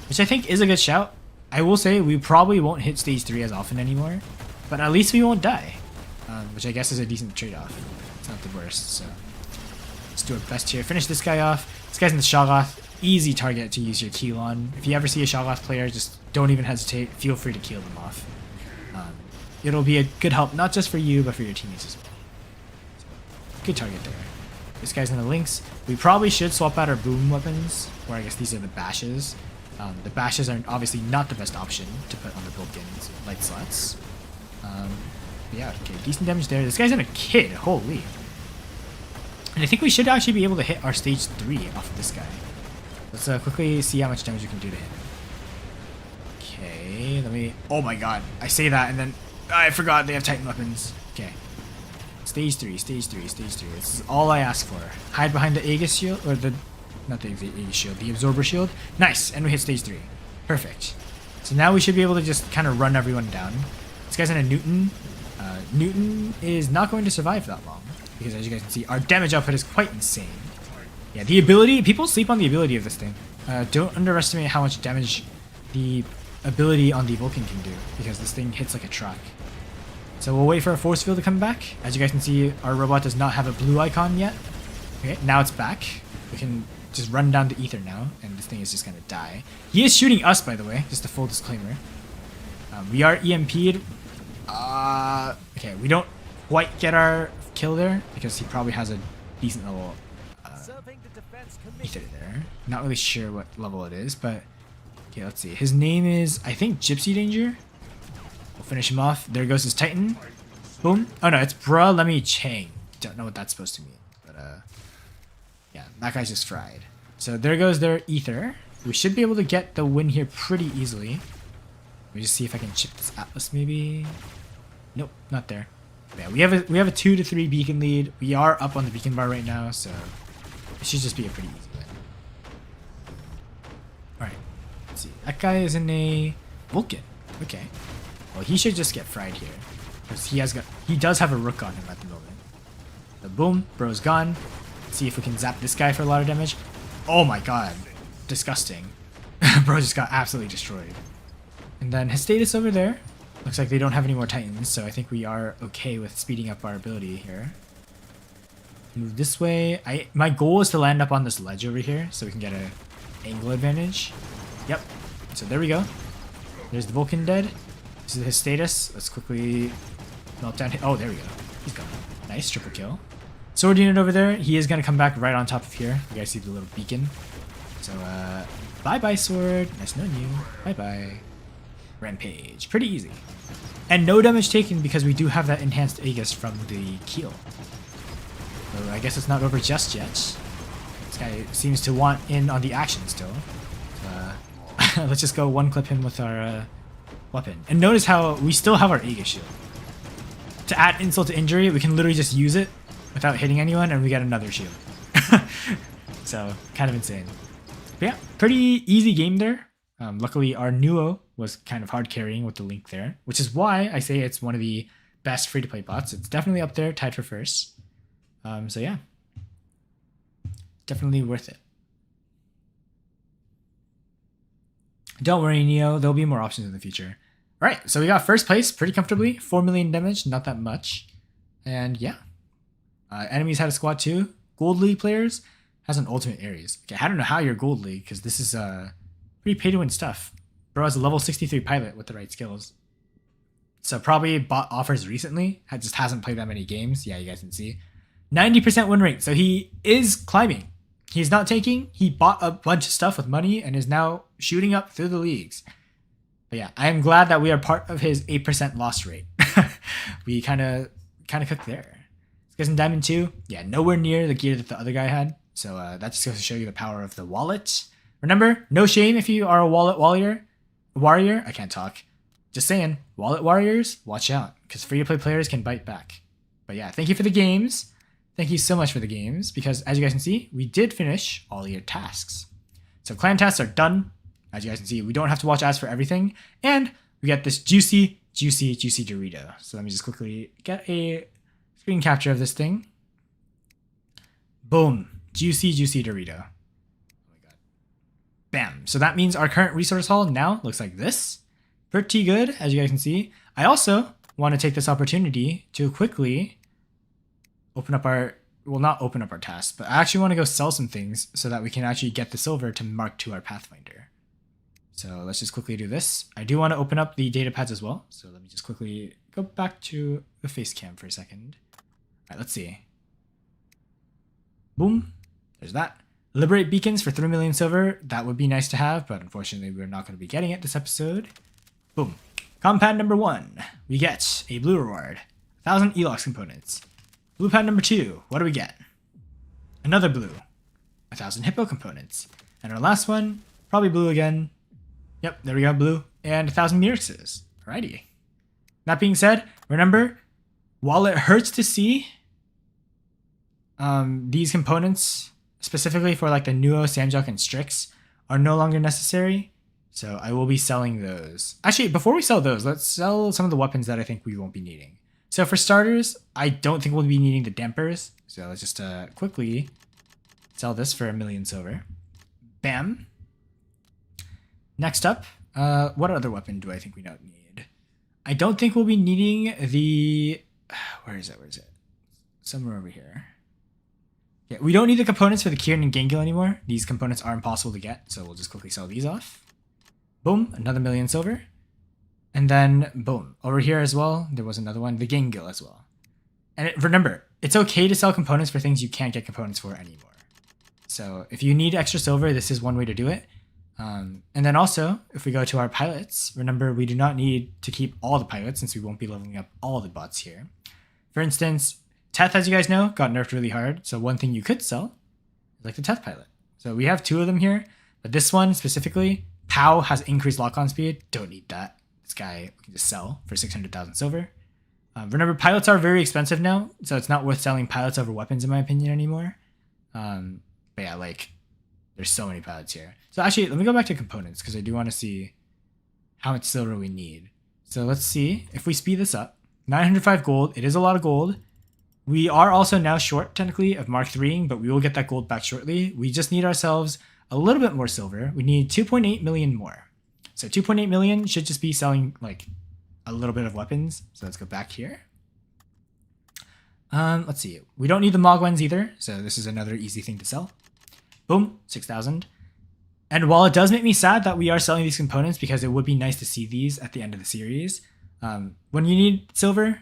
which I think is a good shout. I will say we probably won't hit stage 3 as often anymore, but at least we won't die. Which I guess is a decent trade-off. It's not the worst, so let's do our best here. Finish this guy off. This guy's in the Shoggoth. Easy target to use your keel on. If you ever see a Shoggoth player, just don't even hesitate. Feel free to keel them off. It'll be a good help, not just for you, but for your teammates as well. So, good target there. This guy's in the links. We probably should swap out our boom weapons, or I guess these are the bashes. The bashes are obviously not the best option to put on the Vulcan's light slots. Yeah, okay, decent damage there. This guy's in a kid, holy. And I think we should actually be able to hit our stage 3 off of this guy. Let's quickly see how much damage we can do to him. Okay, let me... Oh my god, I say that and then I forgot they have Titan weapons. Okay. Stage 3, stage 3, stage 3. This is all I ask for. Hide behind the Aegis shield, or the... Not the Aegis shield, the Absorber shield. Nice, and we hit stage 3. Perfect. So now we should be able to just kind of run everyone down. This guy's in a Newton. Newton is not going to survive that long because, as you guys can see, our damage output is quite insane. Yeah, the ability, people sleep on the ability of this thing. Don't underestimate how much damage the ability on the Vulcan can do because this thing hits like a truck. So we'll wait for a force field to come back. As you guys can see, our robot does not have a blue icon yet. Okay, now it's back. We can just run down the ether now, and this thing is just gonna die. He is shooting us, by the way, just a full disclaimer. We are EMP'd. Okay, we don't quite get our kill there because he probably has a decent level ether there. Not really sure what level it is, but okay, let's see. His name is, I think, Gypsy Danger. We'll finish him off. There goes his Titan. Boom. Oh no, it's Bruh Lemmy Chang. Don't know what that's supposed to mean, but yeah, that guy's just fried. So there goes their ether. We should be able to get the win here pretty easily. Let me just see if I can chip this Atlas maybe. Nope, not there. Yeah, we have a 2 to 3 beacon lead. We are up on the beacon bar right now, so it should just be a pretty easy win. Alright, let's see. That guy is in a Vulcan. Okay. Well, he should just get fried here. Because he does have a rook on him at the moment. So boom, bro's gone. Let's see if we can zap this guy for a lot of damage. Oh my god. Disgusting. Bro just got absolutely destroyed. And then his status over there. Looks like they don't have any more Titans, so I think we are okay with speeding up our ability here. Move this way. My goal is to land up on this ledge over here so we can get an angle advantage. Yep. So there we go. There's the Vulcan dead. This is his status. Let's quickly melt down. Oh, there we go. He's gone. Nice, triple kill. Sword unit over there. He is going to come back right on top of here. You guys see the little beacon. So, bye-bye, sword. Nice knowing you. Bye-bye. Rampage. Pretty easy. And no damage taken because we do have that enhanced Aegis from the keel. So I guess it's not over just yet. This guy seems to want in on the action still. Let's just go one clip him with our weapon. And notice how we still have our Aegis shield. To add insult to injury, we can literally just use it without hitting anyone and we get another shield. So, kind of insane. But yeah, pretty easy game there. Luckily, our Nuo was kind of hard carrying with the link there, which is why I say it's one of the best free-to-play bots. It's definitely up there, tied for first. So yeah, definitely worth it. Don't worry, Neo, there'll be more options in the future. All right, so we got first place pretty comfortably, 4 million damage, not that much. And yeah, enemies had a squad too. Gold League players has an ultimate Ares. Okay, I don't know how you're Gold League because this is pretty pay-to-win stuff. Bro has a level 63 pilot with the right skills. So probably bought offers recently. Just hasn't played that many games. Yeah, you guys can see. 90% win rate. So he is climbing. He's not tanking. He bought a bunch of stuff with money and is now shooting up through the leagues. But yeah, I am glad that we are part of his 8% loss rate. We kind of cooked there. This guy's in Diamond 2. Yeah, nowhere near the gear that the other guy had. So that just goes to show you the power of the wallet. Remember, no shame if you are a wallet warrior. I can't talk. Just saying, wallet warriors, watch out, because free-to-play players can bite back. But yeah, thank you for the games. Thank you so much for the games, because as you guys can see, we did finish all your tasks. So clan tasks are done. As you guys can see, we don't have to watch ads for everything. And we get this juicy Dorito. So let me just quickly get a screen capture of this thing. Boom. Juicy Dorito. Oh my god. Bam. So that means our current resource haul now looks like this. Pretty good, as you guys can see. I also want to take this opportunity to quickly open up our, well, not open up our tasks, but I actually want to go sell some things so that we can actually get the silver to mark to our Pathfinder. So let's just quickly do this. I do want to open up the data pads as well. So let me just quickly go back to the face cam for a second. All right, let's see. Boom. There's that. Liberate beacons for 3 million silver. That would be nice to have, but unfortunately we're not going to be getting it this episode. Boom. Compound number 1. We get a blue reward. 1,000 Elox components. Blue pad number 2. What do we get? Another blue. 1,000 hippo components. And our last one, probably blue again. Yep, there we go, blue. And 1,000 Mirexes. Alrighty. That being said, remember, while it hurts to see these components, specifically for like the Nuo, Samjuk, and Strix, are no longer necessary. So I will be selling those. Actually, before we sell those, let's sell some of the weapons that I think we won't be needing. So for starters, I don't think we'll be needing the dampers. So let's just quickly sell this for 1 million silver. Bam. Next up, what other weapon do I think we don't need? I don't think we'll be needing the... Where is it? Somewhere over here. Yeah, we don't need the components for the Kieran and Gangil anymore. These components are impossible to get, so we'll just quickly sell these off. Boom, another 1 million silver. And then, boom, over here as well, there was another one, the Gangil as well. And remember, it's okay to sell components for things you can't get components for anymore. So if you need extra silver, this is one way to do it. And then also, if we go to our pilots, remember we do not need to keep all the pilots since we won't be leveling up all the bots here. For instance, Teth, as you guys know, got nerfed really hard. So one thing you could sell is like the Teth pilot. So we have 2 of them here, but this one specifically, POW has increased lock-on speed. Don't need that. This guy we can just sell for 600,000 silver. Remember, pilots are very expensive now, so it's not worth selling pilots over weapons in my opinion anymore. But yeah, like, there's so many pilots here. So actually, let me go back to components because I do want to see how much silver we need. So let's see if we speed this up. 905 gold. It is a lot of gold. We are also now short, technically, of Mark 3ing, but we will get that gold back shortly. We just need ourselves a little bit more silver. We need 2.8 million more. So 2.8 million should just be selling, like, a little bit of weapons. So let's go back here. Let's see. We don't need the Mogwens either, so this is another easy thing to sell. Boom, 6,000. And while it does make me sad that we are selling these components because it would be nice to see these at the end of the series, when you need silver,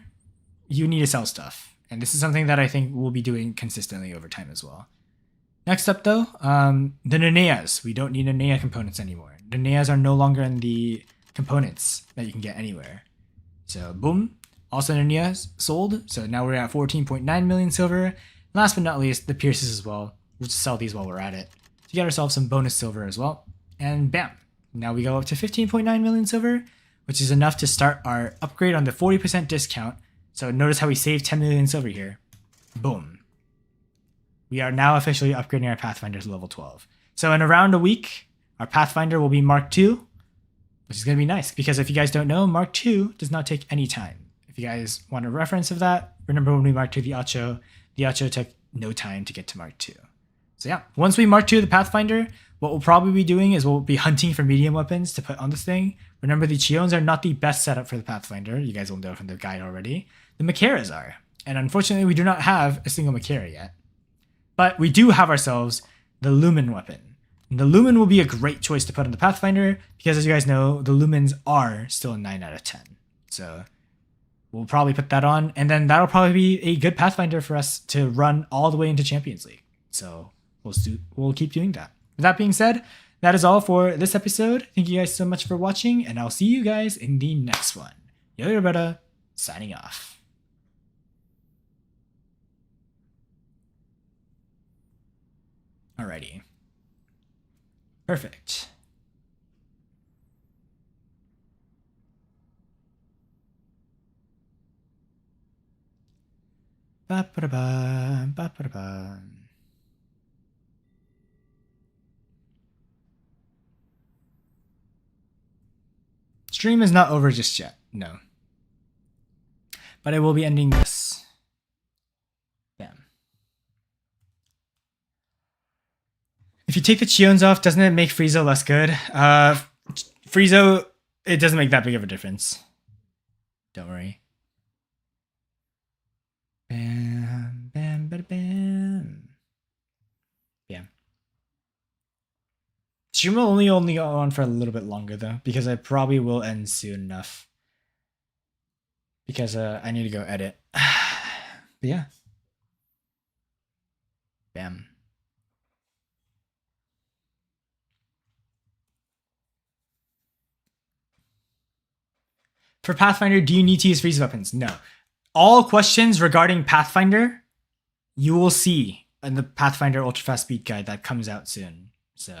you need to sell stuff. And this is something that I think we'll be doing consistently over time as well. Next up though, the Naneas. We don't need Nanea components anymore. Naneas are no longer in the components that you can get anywhere. So boom, also Naneas sold. So now we're at 14.9 million silver. Last but not least, the Pierces as well. We'll just sell these while we're at it to get ourselves some bonus silver as well. And bam, now we go up to 15.9 million silver, which is enough to start our upgrade on the 40% discount. So notice how we saved 10 million silver here. Boom. We are now officially upgrading our Pathfinder to level 12. So in around a week, our Pathfinder will be Mark 2, which is going to be nice because if you guys don't know, Mark 2 does not take any time. If you guys want a reference of that, remember when we Mark 2 the Acho took no time to get to Mark 2. So yeah, once we Mark 2 the Pathfinder, what we'll probably be doing is we'll be hunting for medium weapons to put on this thing. Remember, the Chiones are not the best setup for the Pathfinder. You guys will know from the guide already. The Macaras are. And unfortunately, we do not have a single Macara yet. But we do have ourselves the Lumen weapon. And the Lumen will be a great choice to put on the Pathfinder because, as you guys know, the Lumens are still a 9 out of 10. So we'll probably put that on. And then that'll probably be a good Pathfinder for us to run all the way into Champions League. So we'll keep doing that. With that being said, that is all for this episode. Thank you guys so much for watching, and I'll see you guys in the next one. Yo, your brother, signing off. Alrighty. Perfect. Ba-ba-da-ba, ba-ba-da-ba. Stream is not over just yet, no. But I will be ending this. Bam. If you take the Cheons off, doesn't it make Friezo less good? Friezo, it doesn't make that big of a difference. Don't worry. Bam, bam, bam, bam. Bam. Stream will only go on for a little bit longer though, because I probably will end soon enough. Because I need to go edit. But yeah. Bam. For Pathfinder, do you need to use freeze weapons? No. All questions regarding Pathfinder, you will see in the Pathfinder Ultra Fast Speed Guide that comes out soon. So,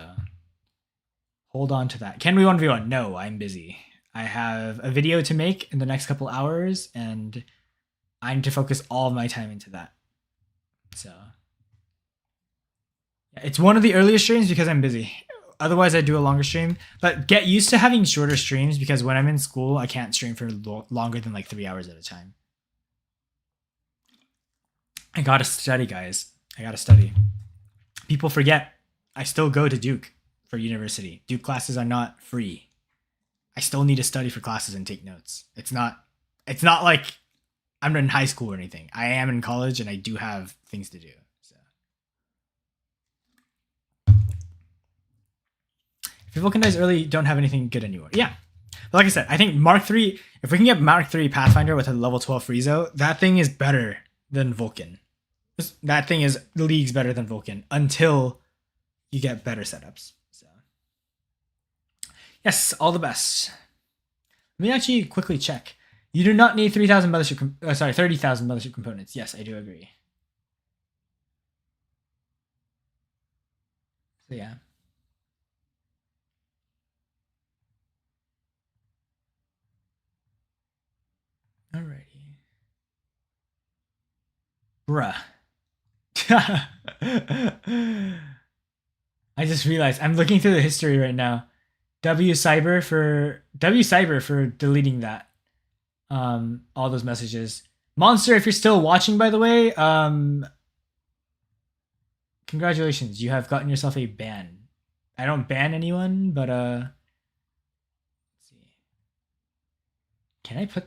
hold on to that. Can we 1v1? No, I'm busy. I have a video to make in the next couple hours, and I need to focus all of my time into that. So, yeah, it's one of the earliest streams because I'm busy. Otherwise, I do a longer stream. But get used to having shorter streams because when I'm in school, I can't stream for longer than like 3 hours at a time. I gotta study, guys. I gotta study. People forget I still go to Duke for university. Duke classes are not free. I still need to study for classes and take notes. It's not like I'm in high school or anything. I am in college and I do have things to do. So if you vulcanize early, don't have anything good anymore. Yeah. But like I said, I think Mark III, if we can get Mark III Pathfinder with a level 12 Friezo, that thing is better than Vulcan. That thing is leagues better than Vulcan until you get better setups. So yes, all the best. Let me actually quickly check. You do not need 30,000 mothership components. Yes, I do agree. So yeah. Alrighty. Bruh. I just realized I'm looking through the history right now. W Cyber for deleting that. All those messages. Monster, if you're still watching, by the way, congratulations, you have gotten yourself a ban. I don't ban anyone, but let's see. Can I put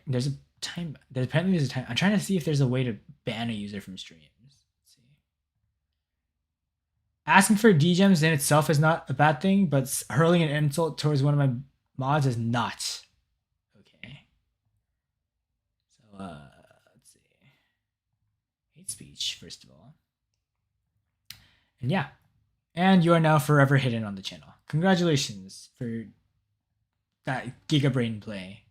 there's a time. Apparently there's a time. I'm trying to see if there's a way to ban a user from streams. Let's see. Asking for D-gems in itself is not a bad thing, but hurling an insult towards one of my mods is not. Okay. So let's see. Hate speech, first of all. And yeah. And you are now forever hidden on the channel. Congratulations for that Gigabrain play.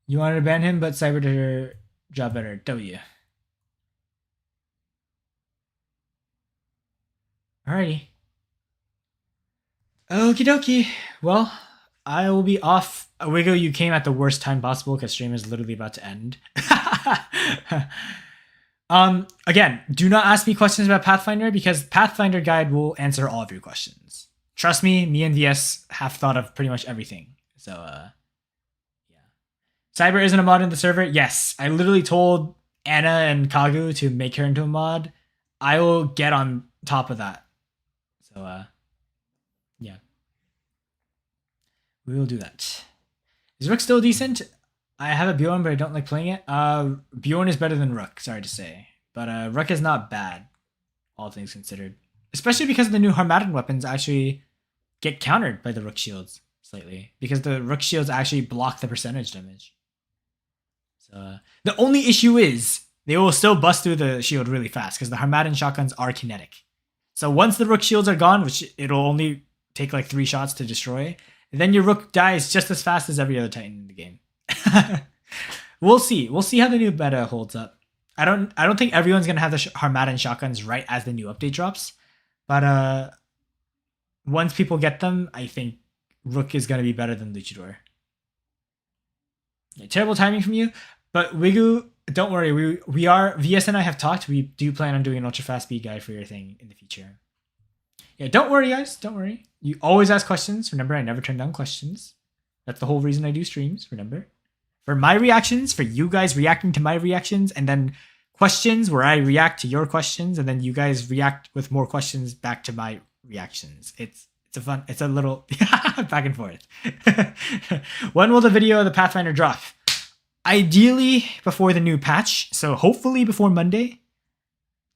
You wanted to ban him, but Cyber did her job better. W. Alrighty. Okie dokie. Well, I will be off. Wiggo, you came at the worst time possible because stream is literally about to end. Again, do not ask me questions about Pathfinder because Pathfinder Guide will answer all of your questions. Trust me and VS have thought of pretty much everything. So, Cyber isn't a mod in the server? Yes. I literally told Anna and Kagu to make her into a mod. I will get on top of that. So, yeah. We will do that. Is Rook still decent? I have a Bjorn, but I don't like playing it. Bjorn is better than Rook, sorry to say. But Rook is not bad, all things considered. Especially because the new Harmattan weapons actually get countered by the Rook shields slightly. Because the Rook shields actually block the percentage damage. So the only issue is they will still bust through the shield really fast because the Harmattan shotguns are kinetic. So once the Rook shields are gone, which it'll only take like 3 shots to destroy, then your Rook dies just as fast as every other Titan in the game. We'll see. We'll see how the new meta holds up. I don't think everyone's gonna have the Harmattan shotguns right as the new update drops, but once people get them, I think Rook is gonna be better than Luchador. Yeah, terrible timing from you, but Wigu, don't worry. We are VS and I have talked. We do plan on doing an ultra fast speed guide for your thing in the future. Yeah, don't worry, guys. Don't worry. You always ask questions. Remember, I never turn down questions. That's the whole reason I do streams. Remember, for my reactions, for you guys reacting to my reactions, and then questions where I react to your questions, and then you guys react with more questions back to my reactions. It's a little back and forth. When will the video of the Pathfinder drop? Ideally before the new patch, so hopefully before Monday.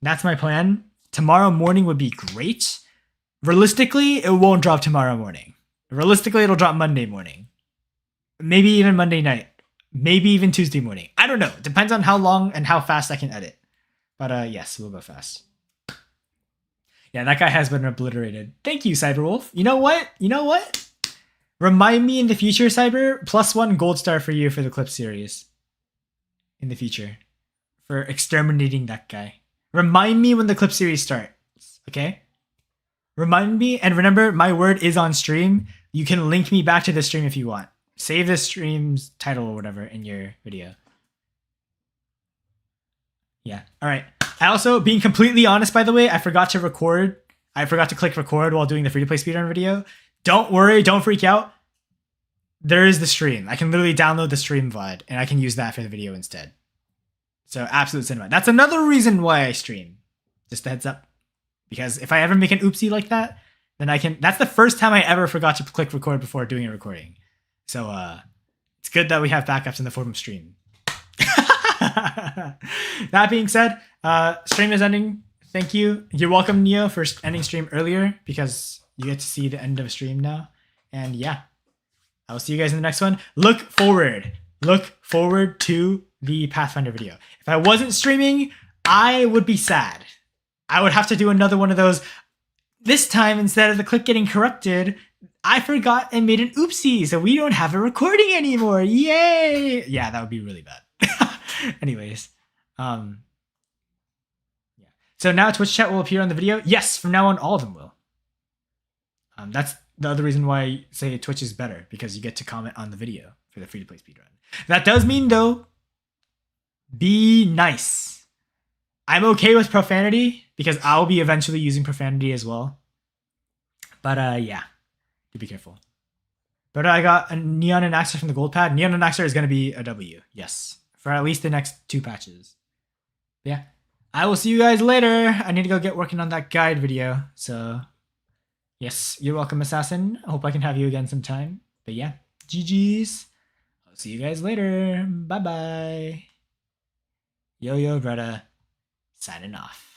That's my plan. Tomorrow morning would be great. Realistically, it won't drop tomorrow morning. Realistically, it'll drop Monday morning. Maybe even Monday night. Maybe even Tuesday morning. I don't know. Depends on how long and how fast I can edit. But yes, we'll go fast. Yeah, that guy has been obliterated. Thank you, Cyberwolf. You know what? Remind me in the future, Cyber. +1 gold star for you for the clip series. In the future. For exterminating that guy. Remind me when the clip series starts. Okay? Remind me. And remember, my word is on stream. You can link me back to the stream if you want. Save the stream's title or whatever in your video. Yeah. All right. I also, being completely honest, by the way, I forgot to record. I forgot to click record while doing the free-to-play speedrun video. Don't worry. Don't freak out. There is the stream. I can literally download the stream VOD, and I can use that for the video instead. So, absolute cinema. That's another reason why I stream. Just a heads up. Because if I ever make an oopsie like that, then I can... That's the first time I ever forgot to click record before doing a recording. So, it's good that we have backups in the form of stream. That being said, stream is ending. Thank you. You're welcome, Neo, for ending stream earlier because you get to see the end of stream now. And yeah, I will see you guys in the next one. Look forward to the Pathfinder video. If I wasn't streaming, I would be sad. I would have to do another one of those. This time, instead of the clip getting corrupted, I forgot and made an oopsie, so we don't have a recording anymore. Yay! Yeah, that would be really bad. Anyways, yeah. So now Twitch chat will appear on the video. Yes, from now on, all of them will. That's the other reason why I say Twitch is better, because you get to comment on the video for the free-to-play speedrun. That does mean, though, be nice. I'm okay with profanity, because I'll be eventually using profanity as well. But, yeah. Do be careful. But I got a Neon and Axer from the gold pad. Neon and Axer is going to be a W. Yes. For at least the next 2 patches. Yeah. I will see you guys later. I need to go get working on that guide video. So, yes, you're welcome, Assassin. I hope I can have you again sometime. But yeah, GG's. I'll see you guys later. Bye-bye. Yo-Yo Greta, signing off.